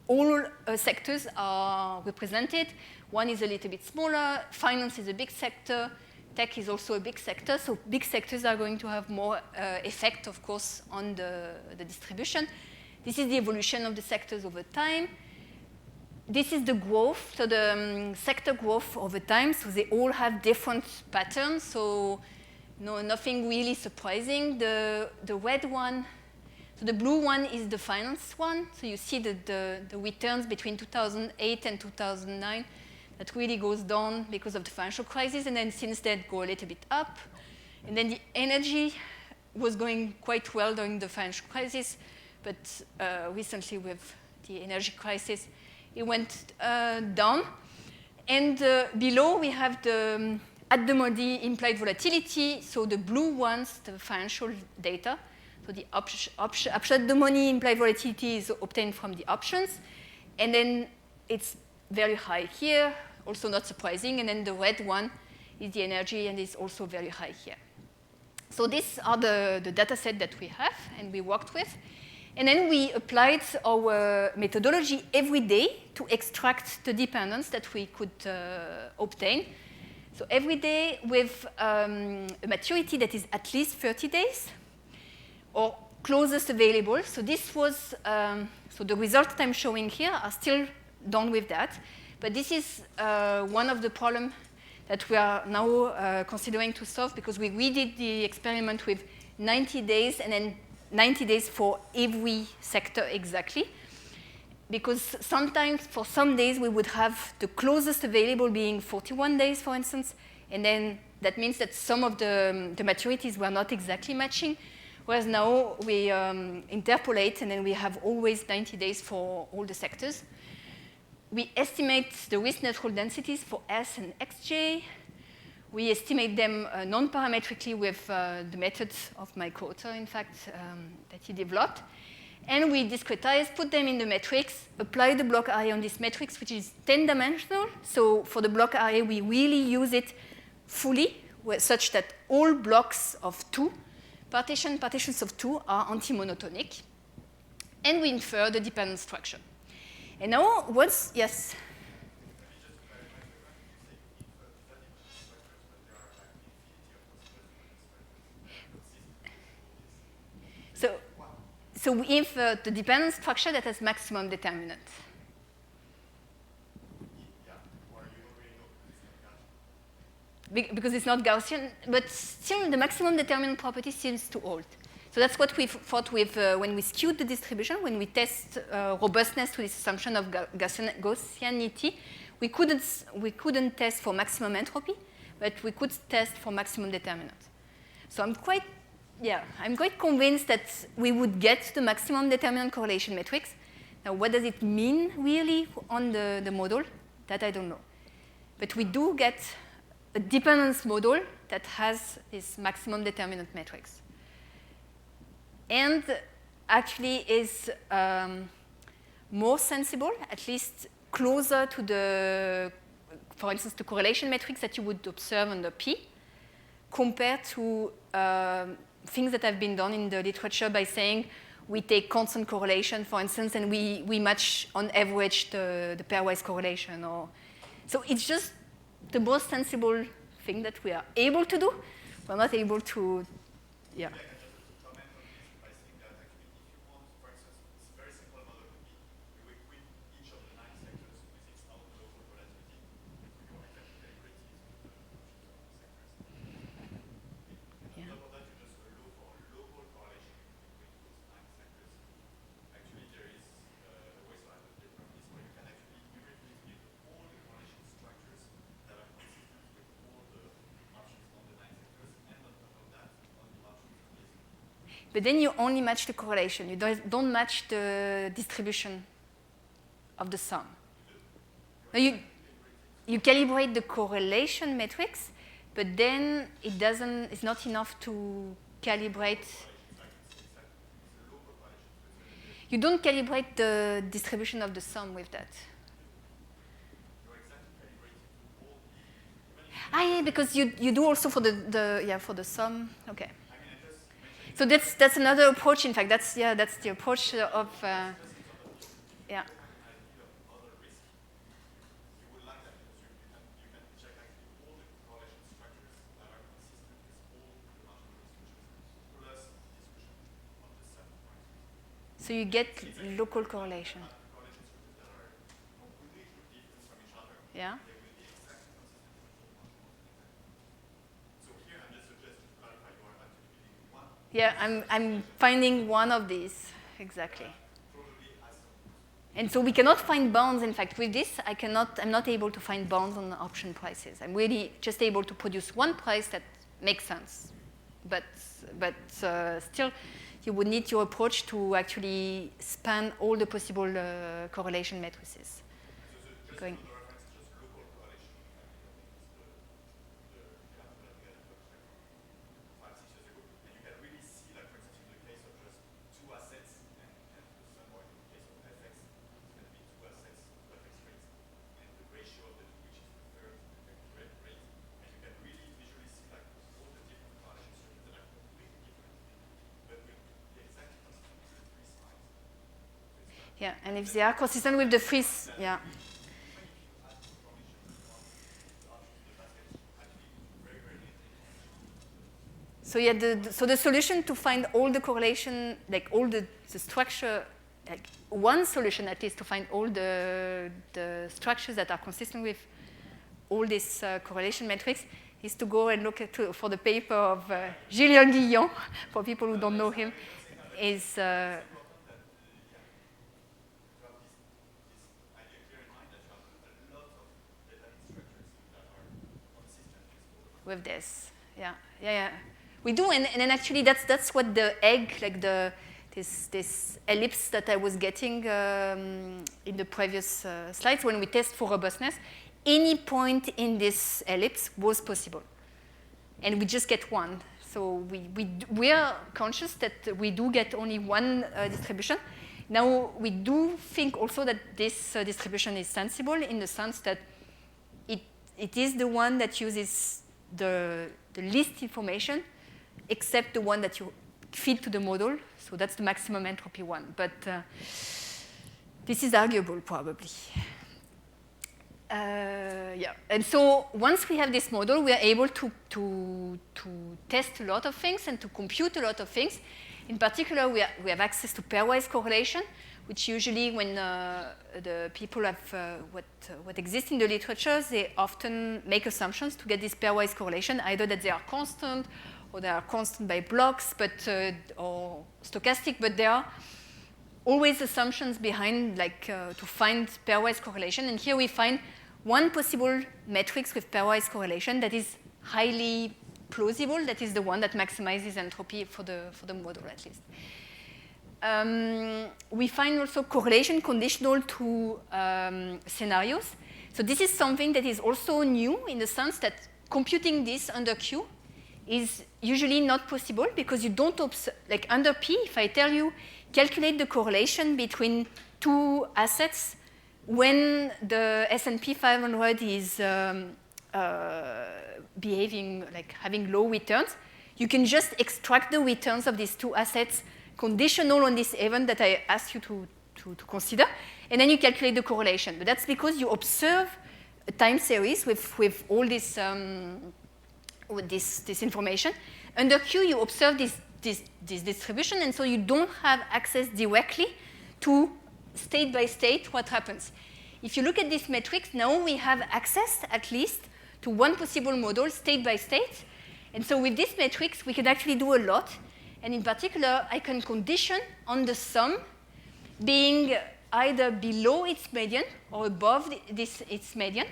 all sectors are represented. One is a little bit smaller. Finance is a big sector. Tech is also a big sector. So big sectors are going to have more effect, of course, on the distribution. This is the evolution of the sectors over time. This is the growth, so the sector growth over time. So they all have different patterns. So no, nothing really surprising. The red one, so the blue one is the finance one. So you see the returns between 2008 and 2009 that really goes down because of the financial crisis, and then since then go a little bit up. And then the energy was going quite well during the financial crisis, but recently with the energy crisis, it went down. And below we have the at the money implied volatility, so the blue ones, the financial data. So the at the money implied volatility is obtained from the options. And then it's very high here, also not surprising. And then the red one is the energy, and it's also very high here. So these are the data set that we have and we worked with. And then we applied our methodology every day to extract the dependence that we could obtain. So every day with a maturity that is at least 30 days or closest available. So this was, so the results that I'm showing here are still done with that. But this is one of the problems that we are now considering to solve, because we redid the experiment with 90 days and then 90 days for every sector exactly. Because sometimes, for some days, we would have the closest available being 41 days, for instance, and then that means that some of the maturities were not exactly matching, whereas now we interpolate, and then we have always 90 days for all the sectors. We estimate the risk-neutral densities for S and XJ. We estimate them non-parametrically with the method of my co-author, in fact, that he developed. And we discretize, put them in the matrix, apply the block array on this matrix, which is 10-dimensional. So for the block array, we really use it fully, such that all blocks of 2, partitions of 2, are anti-monotonic. And we infer the dependent structure. And now, what's, yes? So we infer the dependent structure that has maximum determinant. Because it's not Gaussian, but still the maximum determinant property seems to hold. So that's what we thought with when we skewed the distribution, when we test robustness to this assumption of Gaussianity. We couldn't test for maximum entropy, but we could test for maximum determinant. So I'm quite convinced that we would get the maximum determinant correlation matrix. Now, what does it mean really on the model? That I don't know. But we do get a dependence model that has this maximum determinant matrix. And actually is more sensible, at least closer to the, for instance, the correlation matrix that you would observe under P, compared to things that have been done in the literature by saying we take constant correlation, for instance, and we match on average the pairwise correlation. So it's just the most sensible thing that we are able to do. We're not able to, yeah. but then you only match the correlation. You don't match the distribution of the sum. Now you calibrate the correlation matrix, but then it's not enough to calibrate. You don't calibrate the distribution of the sum with that. Yeah, because you do also for for the sum. Okay. So that's another approach. In fact, that's the approach of yeah. So you get local correlation. Yeah. Yeah, I'm finding one of these exactly. And so we cannot find bounds. In fact, with this, I'm not able to find bounds on the option prices. I'm really just able to produce one price that makes sense. But still, you would need your approach to actually span all the possible correlation matrices. Going. Yeah, and if they are consistent with the freeze, yeah. So yeah, so the solution to find all the correlation, like all the structure, like one solution at least to find all the structures that are consistent with all this correlation matrix is to go and look for the paper of Julien Guillon, for people who don't know him, is with this, yeah. We do, and then actually that's what the egg, like this ellipse that I was getting in the previous slides when we test for robustness. Any point in this ellipse was possible, and we just get one. So we are conscious that we do get only one distribution. Now we do think also that this distribution is sensible in the sense that it is the one that uses the least information, except the one that you feed to the model. So that's the maximum entropy one. But this is arguable, probably. Yeah. And so once we have this model, we are able to test a lot of things and to compute a lot of things. In particular, we have access to pairwise correlation, which usually when the people have what exists in the literature, they often make assumptions to get this pairwise correlation, either that they are constant or they are constant by blocks, or stochastic, but there are always assumptions behind, like to find pairwise correlation. And here we find one possible matrix with pairwise correlation that is highly plausible. That is the one that maximizes entropy for the model, at least. We find also correlation conditional to scenarios. So this is something that is also new in the sense that computing this under Q is usually not possible because you don't observe, like under P, if I tell you, calculate the correlation between two assets when the S&P 500 is behaving, like having low returns, you can just extract the returns of these two assets conditional on this event that I asked you to consider, and then you calculate the correlation. But that's because you observe a time series with all this, this information. Under Q, you observe this distribution, and so you don't have access directly to state by state what happens. If you look at this matrix, now we have access at least to one possible model state by state. And so with this matrix, we can actually do a lot. And in particular, I can condition on the sum being either below its median or above its median.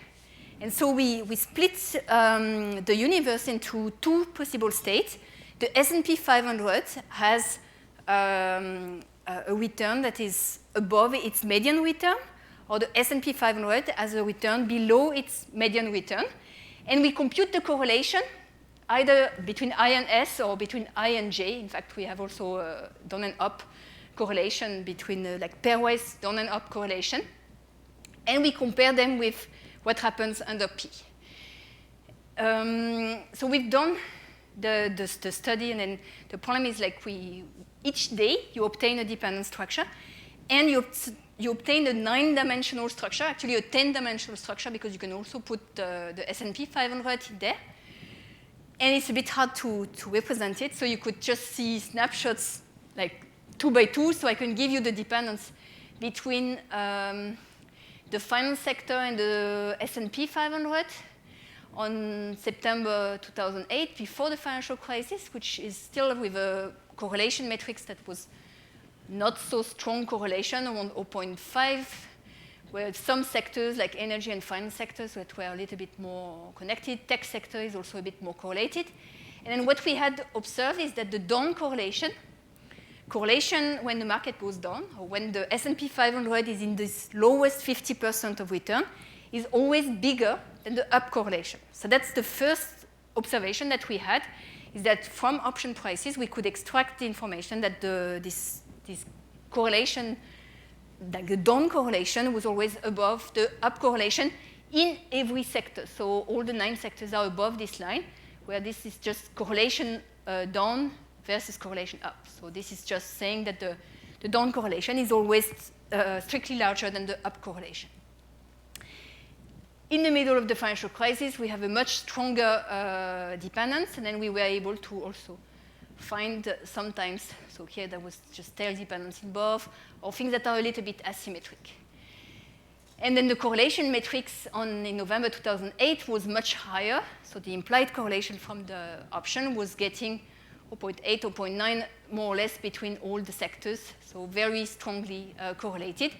And so we split the universe into two possible states. The S&P 500 has a return that is above its median return, or the S&P 500 has a return below its median return. And we compute the correlation either between I and S or between I and J. In fact, we have also down and up correlation between like pairwise down and up correlation. And we compare them with what happens under P. So we've done the study, and then the problem is like each day you obtain a dependent structure, and you obtain a 9-dimensional structure, actually a 10-dimensional structure, because you can also put the S&P 500 in there. And it's a bit hard to represent it, so you could just see snapshots like 2 by 2, so I can give you the dependence between the finance sector and the S&P 500 on September 2008, before the financial crisis, which is still with a correlation matrix that was not so strong correlation, around 0.5, where some sectors, like energy and finance sectors, that were a little bit more connected. Tech sector is also a bit more correlated. And then what we had observed is that the down correlation when the market goes down, or when the S&P 500 is in this lowest 50% of return, is always bigger than the up correlation. So that's the first observation that we had, is that from option prices, we could extract the information that this correlation, like the down correlation, was always above the up correlation in every sector. So all the 9 sectors are above this line, where this is just correlation down versus correlation up. So this is just saying that the down correlation is always strictly larger than the up correlation. In the middle of the financial crisis, we have a much stronger dependence, and then we were able to also find sometimes, so here there was just tail dependence in both, or things that are a little bit asymmetric. And then the correlation matrix in November 2008 was much higher, so the implied correlation from the option was getting 0.8, 0.9, more or less between all the sectors, so very strongly correlated.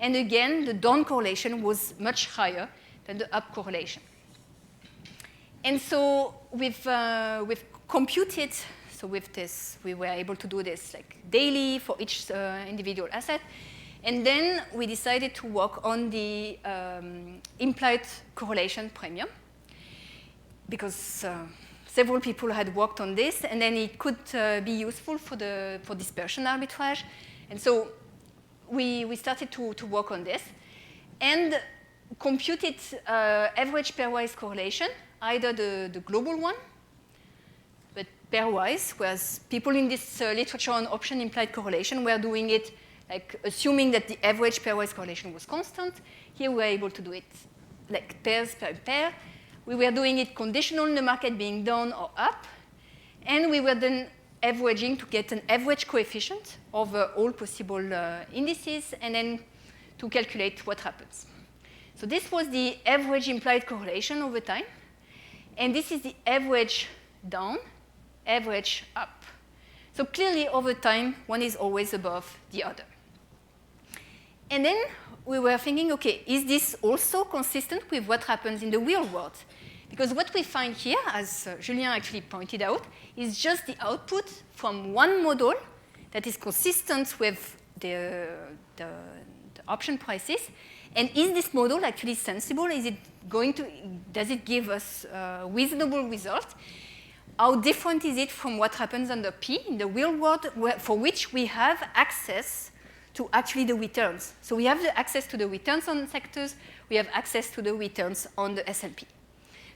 And again, the down correlation was much higher than the up correlation. And so we've computed, so with this, we were able to do this like daily for each individual asset. And then we decided to work on the implied correlation premium, because several people had worked on this, and then it could be useful for dispersion arbitrage. And so we started to work on this and computed average pairwise correlation, either the global one, but pairwise, whereas people in this literature on option implied correlation were doing it like assuming that the average pairwise correlation was constant. Here we were able to do it like pairs per pair. We were doing it conditional in the market being down or up, and we were then averaging to get an average coefficient over all possible indices, and then to calculate what happens. So this was the average implied correlation over time, and this is the average down, average up. So clearly over time, one is always above the other. And then we were thinking, okay, is this also consistent with what happens in the real world? Because what we find here, as Julien actually pointed out, is just the output from one model that is consistent with the option prices. And is this model actually sensible? Does it give us a reasonable result? How different is it from what happens under P in the real world, for which we have access to actually the returns? So we have the access to the returns on sectors. We have access to the returns on the S&P.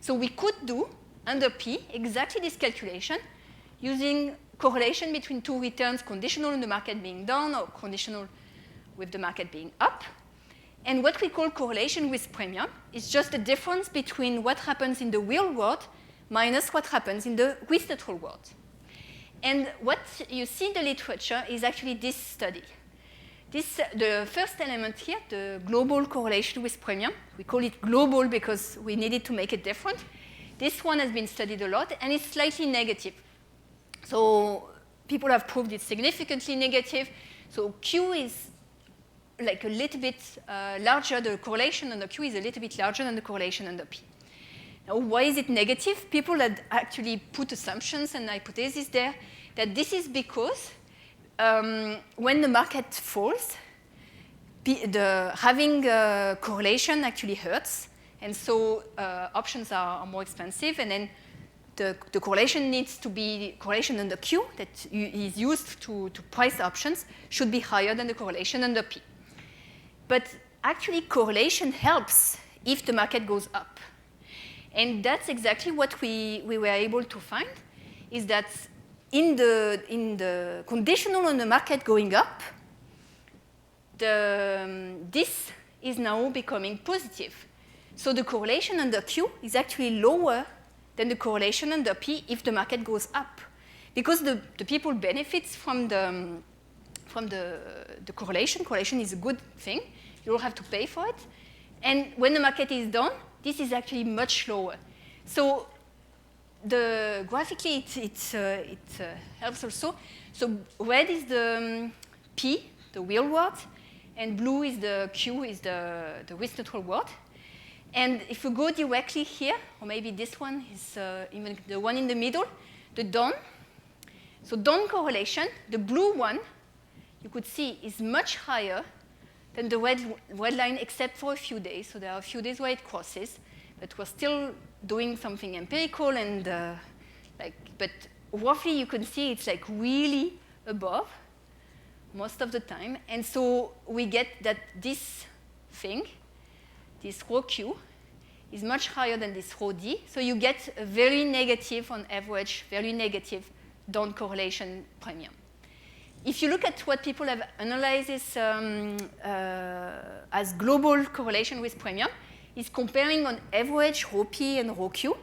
So we could do, under P, exactly this calculation using correlation between two returns, conditional in the market being down or conditional with the market being up. And what we call correlation with premium is just the difference between what happens in the real world minus what happens in the reciprocal world. And what you see in the literature is actually this study. The first element here, the global correlation with premium, we call it global because we needed to make it different. This one has been studied a lot, and it's slightly negative. So people have proved it's significantly negative. So Q is like a little bit larger. The correlation under Q is a little bit larger than the correlation under P. Now, why is it negative? People had actually put assumptions and hypotheses there that this is because when the market falls, having correlation actually hurts, and so options are more expensive, and then the correlation needs to be correlation under Q that is used to price options should be higher than the correlation under P. But actually, correlation helps if the market goes up. And that's exactly what we were able to find, is that in the conditional on the market going up, this is now becoming positive. So the correlation under Q is actually lower than the correlation under P if the market goes up. Because the people benefits from the correlation. Correlation is a good thing. You don't have to pay for it. And when the market is down, this is actually much lower. So graphically, it helps also. So red is the P, the real world, and blue is the Q, is the risk neutral world. And if you go directly here, or maybe this one is even the one in the middle, the down. So down correlation, the blue one, you could see, is much higher than the red line, except for a few days. So there are a few days where it crosses, but we're still doing something empirical, and but roughly you can see it's like really above most of the time. And so we get that this thing, this rho Q, is much higher than this rho D. So you get a very negative, on average, very negative down correlation premium. If you look at what people have analyzed as global correlation with premium, is comparing on average rho P and rho Q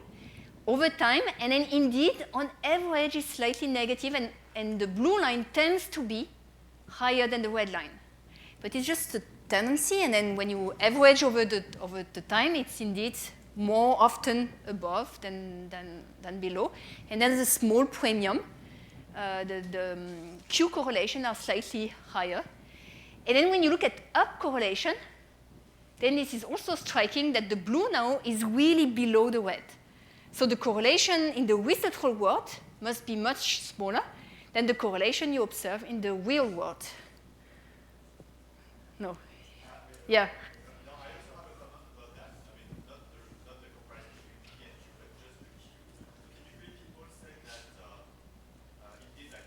over time, and then indeed, on average, is slightly negative, and the blue line tends to be higher than the red line. But it's just a tendency, and then when you average over the time, it's indeed more often above than below. And then there's a small premium. The Q correlation are slightly higher. And then when you look at up correlation, then this is also striking that the blue now is really below the red. So the correlation in the risk neutral world must be much smaller than the correlation you observe in the real world. No. Yeah. No, I also have a comment about that. I mean, not the comparison between P and Q, but just the Q. Typically, people say that indeed, like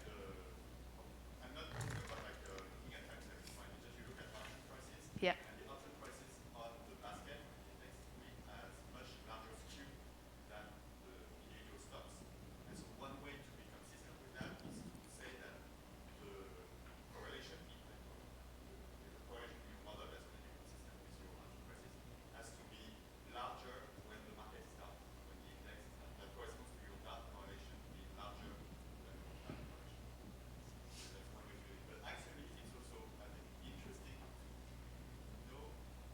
I'm not talking about like looking at time series, right? It's just you look at option prices, Yeah. and the option prices on the basket index has much larger skew than the individual stocks. And so one way to be consistent with that is to say that the correlation between your model that's going to be consistent with your option prices has to be larger when the market is down, when the index is down. That corresponds to your down correlation being larger than your up correlation. So that's one way to do it. But actually, it's also, I think, interesting to know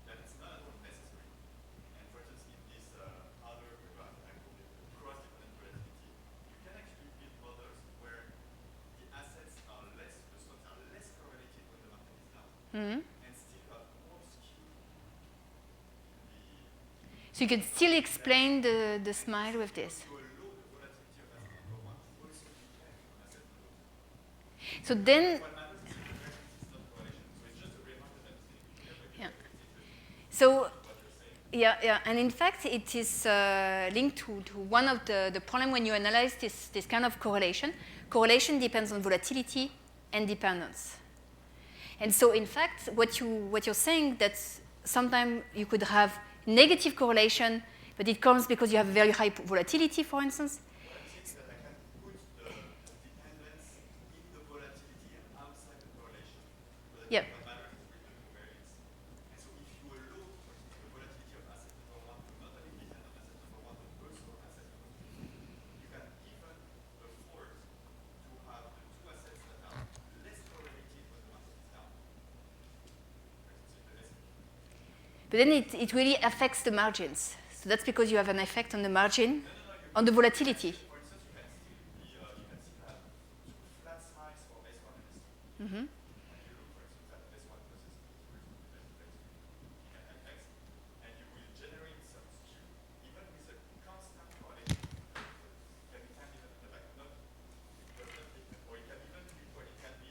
that it's not at all necessary. And for instance, in this other graph, I call it the cross-dependent volatility, you can actually build models where the assets are less, the stocks are less correlated when the market is down. Mm-hmm. And still have more skew in the So you can still explain the smile with this. to a low volatility of asset number one, also depend on asset number two. So then, What matters is the very consistent correlation. So it's just a reminder that it's yeah. it's interesting So what you're saying. yeah, and in fact, it is linked to one of the problem when you analyze this kind of correlation. Correlation depends on volatility and dependence. And so, in fact, what you're saying that sometimes you could have negative correlation, but it comes because you have very high volatility, for instance. What I'm saying is that I can put the dependence in the volatility and outside the correlation. But Yeah. what matters is really the covariance. And so if you allow, for instance, the volatility of asset number one to not only depend on asset number one, but also asset number two, you can even afford to have the two assets that are less correlated when the market is down. For instance, in the S&P. But then it really affects the margins. So that's because you have an effect on the margin, on the volatility. For instance, you can still have two flat smiles for S1 and S2. Mm-hmm. And you look, for instance, at S1 plus S2 in FX, and you will generate some skew, even with a constant correlation. Can be time even at the back, not perfectly, or it can even be, or it can be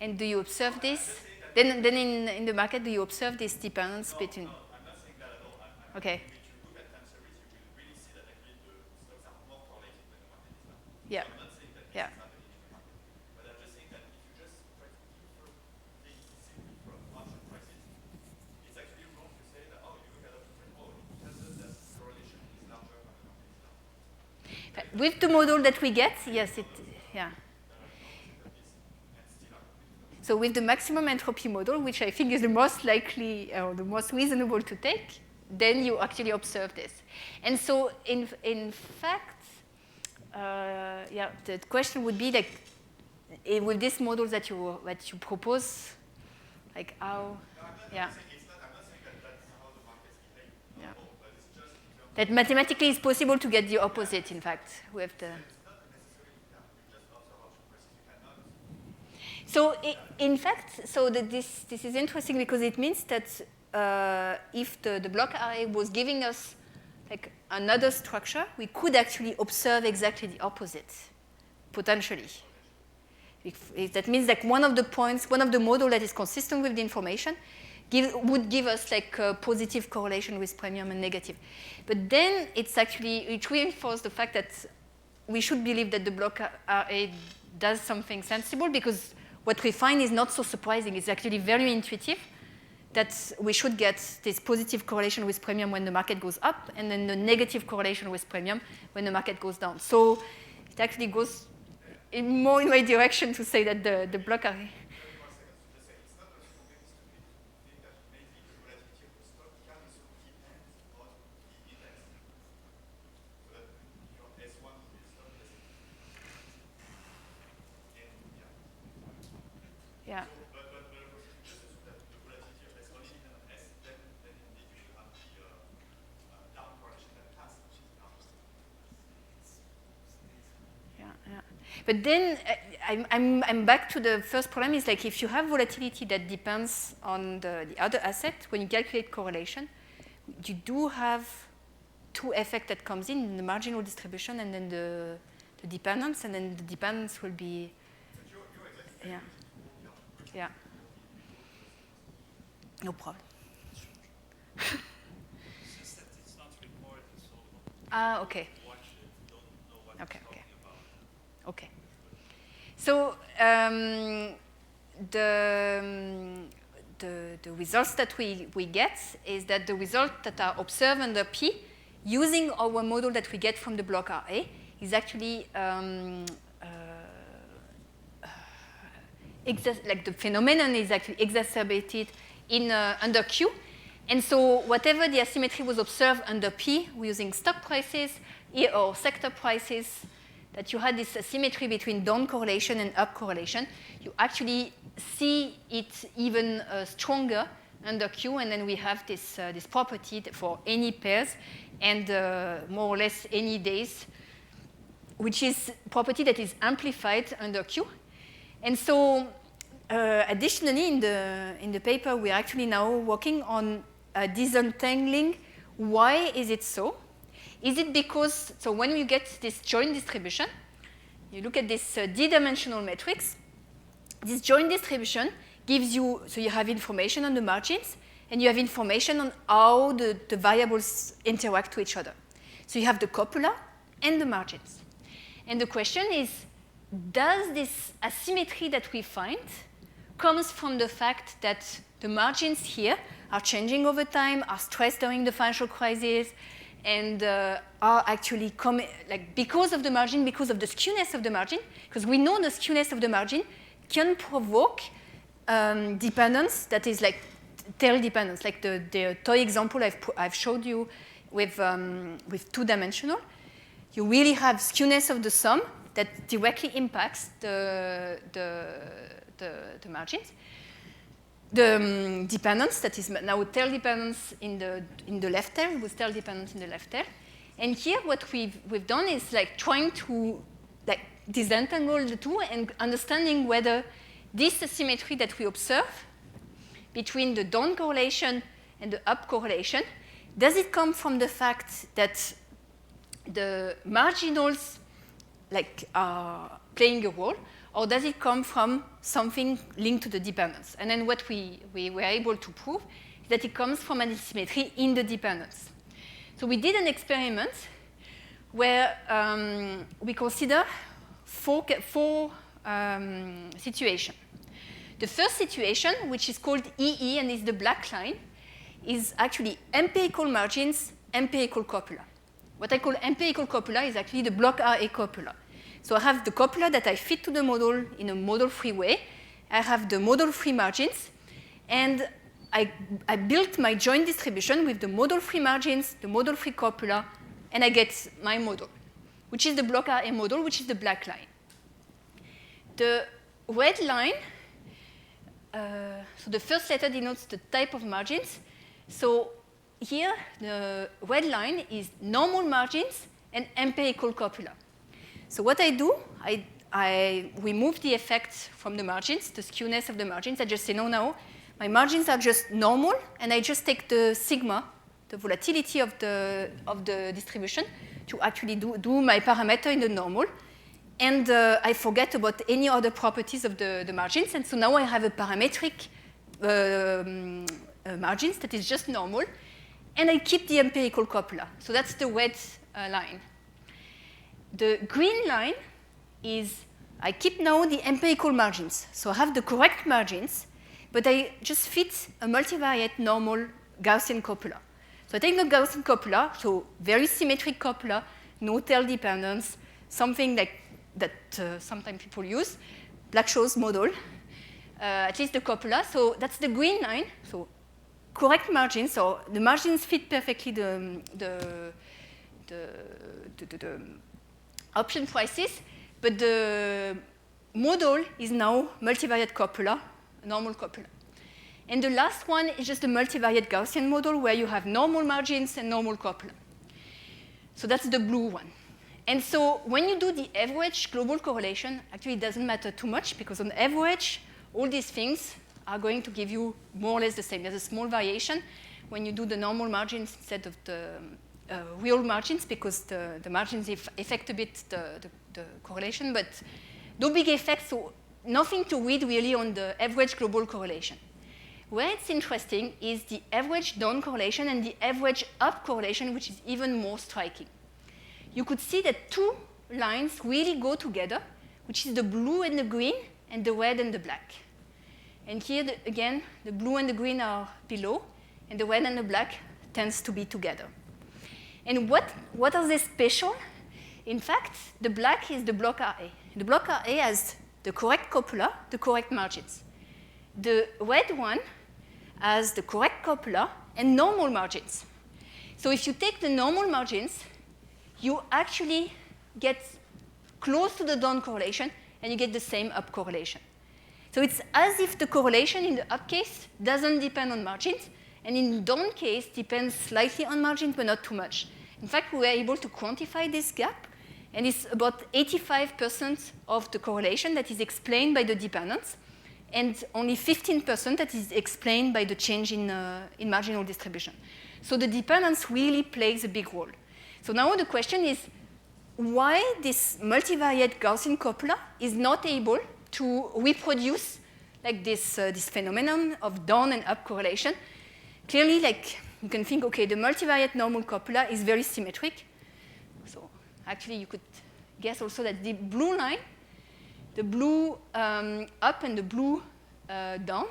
And do you observe this? Then in the market, do you observe this dependence between? No, I'm not saying that at all. Okay. If you look at time series, you will really see that actually the stocks are more correlated when the market is down. Yeah. So I'm not saying that this Yeah. is happening in the market. But I'm just saying that if you just try to infer things simply from option prices, it's actually wrong to say that, oh, you look at option price, oh, it tells us that correlation is larger when the market is down. With the model that we get, yes, yeah. So with the maximum entropy model, which I think is the most likely or the most reasonable to take, then you actually observe this. And so in fact, yeah, the question would be like, with this model that you propose, like how, yeah. I'm not saying that that's how the markets behave. Yeah. No, but it's just in terms of That mathematically it's possible to get the opposite, in fact, with the. So in fact, so this is interesting because it means that if the block array was giving us like another structure, we could actually observe exactly the opposite, potentially. That means like one of the points, one of the model that is consistent with the information would give us like a positive correlation with premium and negative. But then it reinforces the fact that we should believe that the block array does something sensible, because what we find is not so surprising. It's actually very intuitive that we should get this positive correlation with premium when the market goes up, and then the negative correlation with premium when the market goes down. So it actually goes more in my direction to say that the block array. Yeah. But then I'm back to the first problem. Is like if you have volatility that depends on the other asset, when you calculate correlation, you do have two effects that comes in: the marginal distribution and then the dependence, and then the dependence will be, yeah, yeah, no problem. Since that it's not recorded, so Okay. watch it, don't know what Okay, it's okay. talking about. Okay. So the results that we get is that the results that are observed under P using our model that we get from the block array is actually like the phenomenon is actually exacerbated in under Q. And so whatever the asymmetry was observed under P using stock prices or sector prices, that you had this asymmetry between down correlation and up correlation, you actually see it even stronger under Q, and then we have this property for any pairs and more or less any days, which is property that is amplified under Q. And so additionally, in the paper, we are actually now working on disentangling. Why is it so? Is it because, so when you get this joint distribution, you look at this d-dimensional matrix, this joint distribution gives you, so you have information on the margins, and you have information on how the variables interact to each other. So you have the copula and the margins. And the question is, does this asymmetry that we find comes from the fact that the margins here are changing over time, are stressed during the financial crisis, and are actually because of the margin, because of the skewness of the margin, because we know the skewness of the margin can provoke dependence that is like tail dependence, like the toy example I've showed you with two-dimensional. You really have skewness of the sum that directly impacts the margins. The dependence, that is now tail dependence in the left tail, with tail dependence in the left tail. And here what we've done is like trying to like disentangle the two and understanding whether this asymmetry that we observe between the down correlation and the up correlation, does it come from the fact that the marginals like are playing a role, or does it come from something linked to the dependence? And then what we were able to prove is that it comes from an asymmetry in the dependence. So we did an experiment where we consider four situations. The first situation, which is called EE and is the black line, is actually empirical margins, empirical copula. What I call empirical copula is actually the block RA copula. So I have the copula that I fit to the model in a model-free way. I have the model-free margins, and I built my joint distribution with the model-free margins, the model-free copula, and I get my model, which is the block RA model, which is the black line. The red line, so the first letter denotes the type of margins. So here, the red line is normal margins and empirical copula. So what I do, I remove the effect from the margins, the skewness of the margins. I just say, no, my margins are just normal, and I just take the sigma, the volatility of the distribution, to actually do my parameter in the normal. And I forget about any other properties of the margins. And so now I have a parametric margins that is just normal. And I keep the empirical copula. So that's the red line. The green line is I keep now the empirical margins. So I have the correct margins, but I just fit a multivariate normal Gaussian copula. So I take the Gaussian copula, so very symmetric copula, no tail dependence, something like that sometimes people use, Black-Scholes model, at least the copula. So that's the green line, so correct margins, so the margins fit perfectly the option prices, but the model is now multivariate copula, normal copula. And the last one is just a multivariate Gaussian model where you have normal margins and normal copula. So that's the blue one. And so when you do the average global correlation, actually it doesn't matter too much because on average, all these things are going to give you more or less the same. There's a small variation when you do the normal margins instead of the real margins because the margins affect a bit the correlation, but no big effects, so nothing to read really on the average global correlation. Where it's interesting is the average down correlation and the average up correlation, which is even more striking. You could see that two lines really go together, which is the blue and the green, and the red and the black. And here, again, the blue and the green are below, and the red and the black tends to be together. And what are they special? In fact, the black is the block RA. The block RA has the correct copula, the correct margins. The red one has the correct copula and normal margins. So if you take the normal margins, you actually get close to the down correlation, and you get the same up correlation. So it's as if the correlation in the up case doesn't depend on margins, and in the down case depends slightly on margins, but not too much. In fact, we were able to quantify this gap, and it's about 85% of the correlation that is explained by the dependence, and only 15% that is explained by the change in marginal distribution. So the dependence really plays a big role. So now the question is, why this multivariate Gaussian copula is not able to reproduce like this phenomenon of down and up correlation? Clearly, like you can think, okay, the multivariate normal copula is very symmetric. So actually, you could guess also that the blue line, the blue up and the blue down,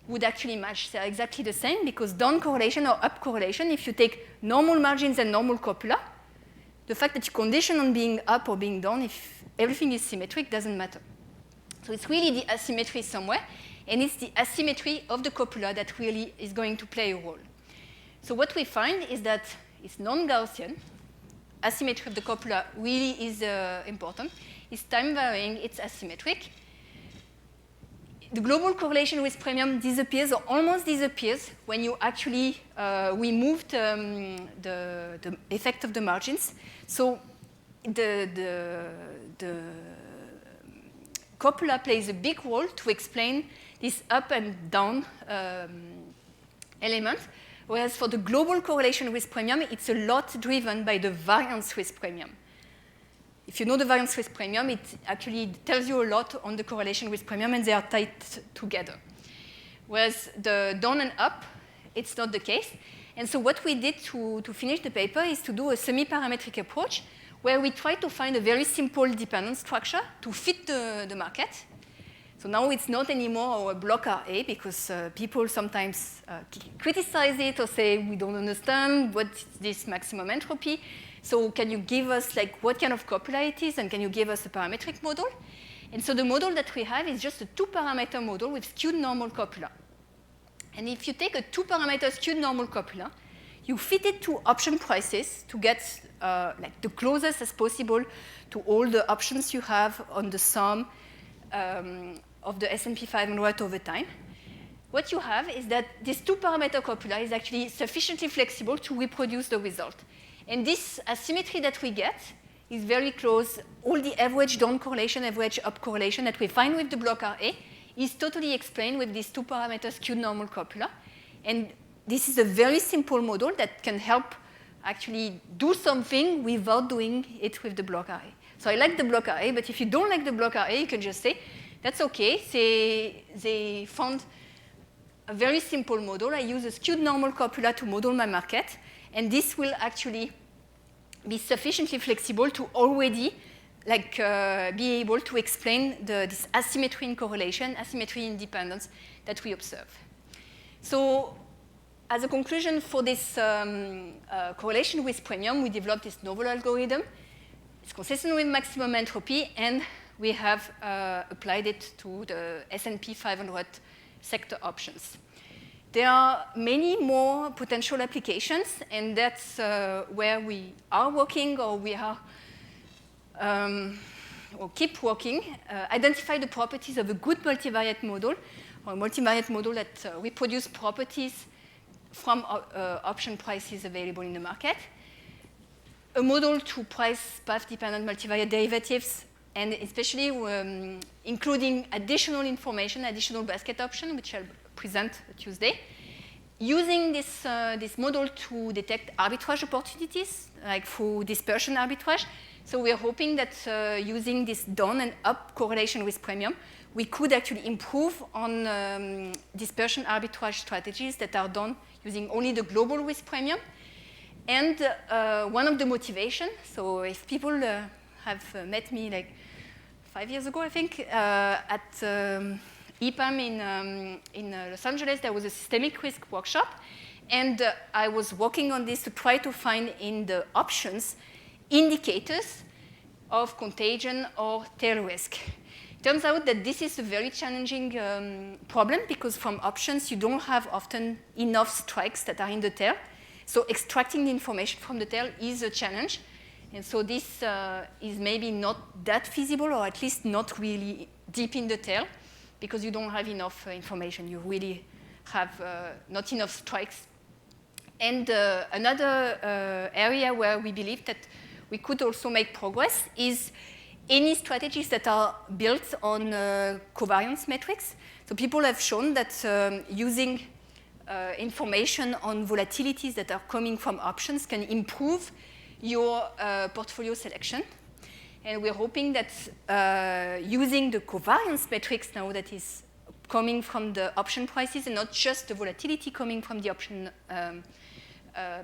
would actually match. They're exactly the same because down correlation or up correlation, if you take normal margins and normal copula, the fact that you condition on being up or being down, if everything is symmetric, doesn't matter. So it's really the asymmetry somewhere, and it's the asymmetry of the copula that really is going to play a role. So what we find is that it's non-Gaussian. Asymmetry of the copula really is important. It's time varying, it's asymmetric. The global correlation with premium disappears or almost disappears when you actually remove the effect of the margins. So the copula plays a big role to explain this up and down element, whereas for the global correlation with premium, it's a lot driven by the variance with premium. if you know the variance risk premium, it actually tells you a lot on the correlation risk premium, and they are tied together. Whereas the down and up, it's not the case. And so what we did to finish the paper is to do a semi-parametric approach where we try to find a very simple dependence structure to fit the market. So now it's not anymore a block RA because people sometimes criticize it or say we don't understand what's this maximum entropy. So can you give us like what kind of copula it is, and can you give us a parametric model? And so the model that we have is just a 2-parameter model with skewed normal copula. And if you take a 2-parameter skewed normal copula, you fit it to option prices to get like the closest as possible to all the options you have on the sum of the S&P 500 over time. What you have is that this 2-parameter copula is actually sufficiently flexible to reproduce the result. And this asymmetry that we get is very close. All the average down correlation, average up correlation that we find with the block RA is totally explained with this 2-parameter skewed normal copula. And this is a very simple model that can help actually do something without doing it with the block RA. So I like the block RA, but if you don't like the block RA, you can just say, that's okay. They found a very simple model. I use a skewed normal copula to model my market, and this will actually be sufficiently flexible to already be able to explain this asymmetry in correlation, asymmetry in dependence that we observe. So as a conclusion for this correlation with premium, we developed this novel algorithm. It's consistent with maximum entropy, and we have applied it to the S&P 500 sector options. There are many more potential applications, and that's where we are working, or we are, or keep working. Identify the properties of a good multivariate model, or a multivariate model that reproduces properties from option prices available in the market. A model to price path-dependent multivariate derivatives, and especially including additional information, additional basket option, which I'll present Tuesday, using this model to detect arbitrage opportunities, like through dispersion arbitrage. So we are hoping that using this down and up correlation with premium, we could actually improve on dispersion arbitrage strategies that are done using only the global with premium. And one of the motivations, so if people have met me like 5 years ago, I think, at IPAM in Los Angeles, there was a systemic risk workshop, and I was working on this to try to find in the options indicators of contagion or tail risk. It turns out that this is a very challenging problem because from options you don't have often enough strikes that are in the tail. So extracting the information from the tail is a challenge. And so this is maybe not that feasible, or at least not really deep in the tail, because you don't have enough information. You really have not enough strikes. And another area where we believe that we could also make progress is any strategies that are built on covariance metrics. So people have shown that using information on volatilities that are coming from options can improve your portfolio selection. And we're hoping that using the covariance metrics now that is coming from the option prices and not just the volatility coming from the option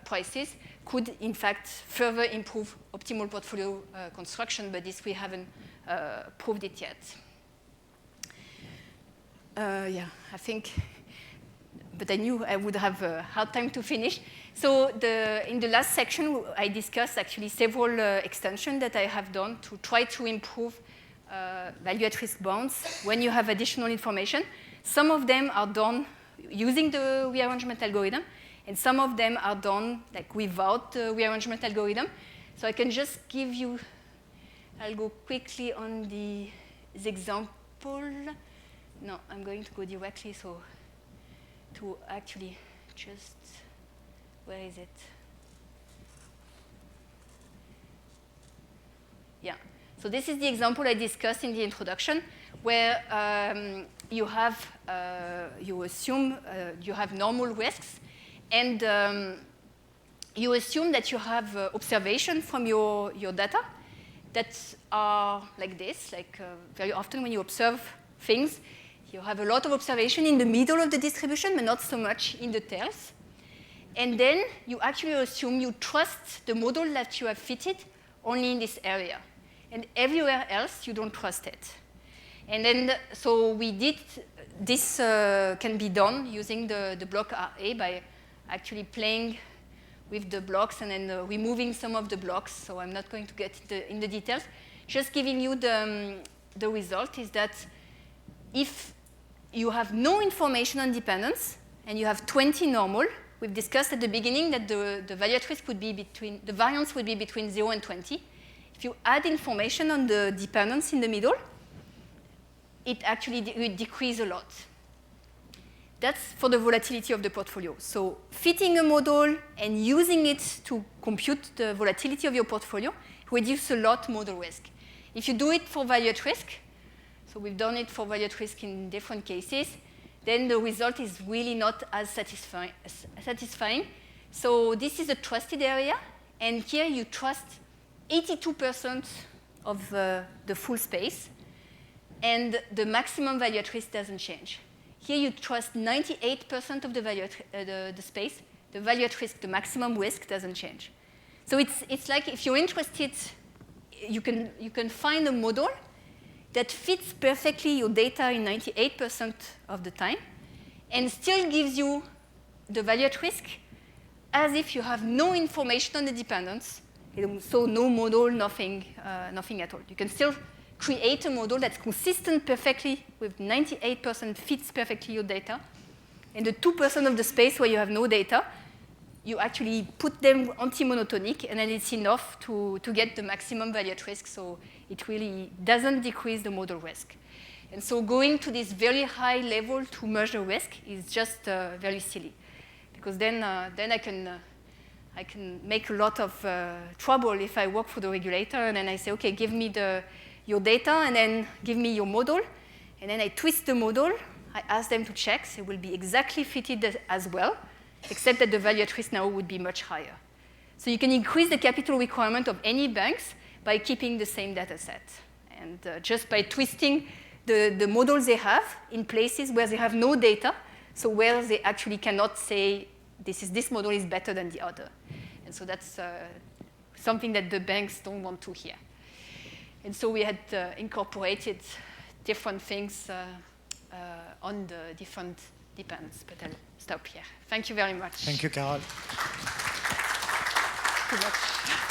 prices could, in fact, further improve optimal portfolio construction, but this we haven't proved it yet. Yeah, I think, but I knew I would have a hard time to finish. So in the last section, I discussed actually several extensions that I have done to try to improve value at risk bounds when you have additional information. Some of them are done using the rearrangement algorithm, and some of them are done like without the rearrangement algorithm. So I can just give you, I'll go quickly on this example. No, I'm going to go directly, so to actually just, where is it? Yeah, so this is the example I discussed in the introduction, where you assume you have normal risks, and you assume that you have observation from your data that are like this, like very often when you observe things, you have a lot of observation in the middle of the distribution, but not so much in the tails. And then you actually assume you trust the model that you have fitted only in this area. And everywhere else, you don't trust it. And then, so we did, this can be done using the block RA by actually playing with the blocks and then removing some of the blocks. So I'm not going to get in the details. Just giving you the result is that if you have no information on dependence and you have 20 normal, we've discussed at the beginning that the value at risk would be between, the variance would be between 0 and 20. If you add information on the dependence in the middle, it actually will decrease a lot. That's for the volatility of the portfolio. So fitting a model and using it to compute the volatility of your portfolio reduces a lot model risk. If you do it for value at risk, so we've done it for value at risk in different cases, then the result is really not as satisfying. So this is a trusted area, and here you trust 82% of the full space, and the maximum value at risk doesn't change. Here you trust 98% of the value at the space. The value at risk, the maximum risk, doesn't change. So it's like if you're interested, you can find a model that fits perfectly your data in 98% of the time and still gives you the value at risk as if you have no information on the dependence, so no model, nothing at all. You can still create a model that's consistent perfectly with 98% fits perfectly your data. And the 2% of the space where you have no data, you actually put them anti-monotonic, and then it's enough to get the maximum value at risk, so it really doesn't decrease the model risk. And so going to this very high level to measure risk is just very silly, because then I can make a lot of trouble if I work for the regulator, and then I say, okay, give me your data, and then give me your model, and then I twist the model. I ask them to check, so it will be exactly fitted as well, except that the value at risk now would be much higher. So you can increase the capital requirement of any banks by keeping the same data set, and just by twisting the models they have in places where they have no data, so where they actually cannot say this model is better than the other. And so that's something that the banks don't want to hear. And so we had incorporated different things on the different dependence, but I'll stop here. Thank you very much. Thank you, Carole. Too much.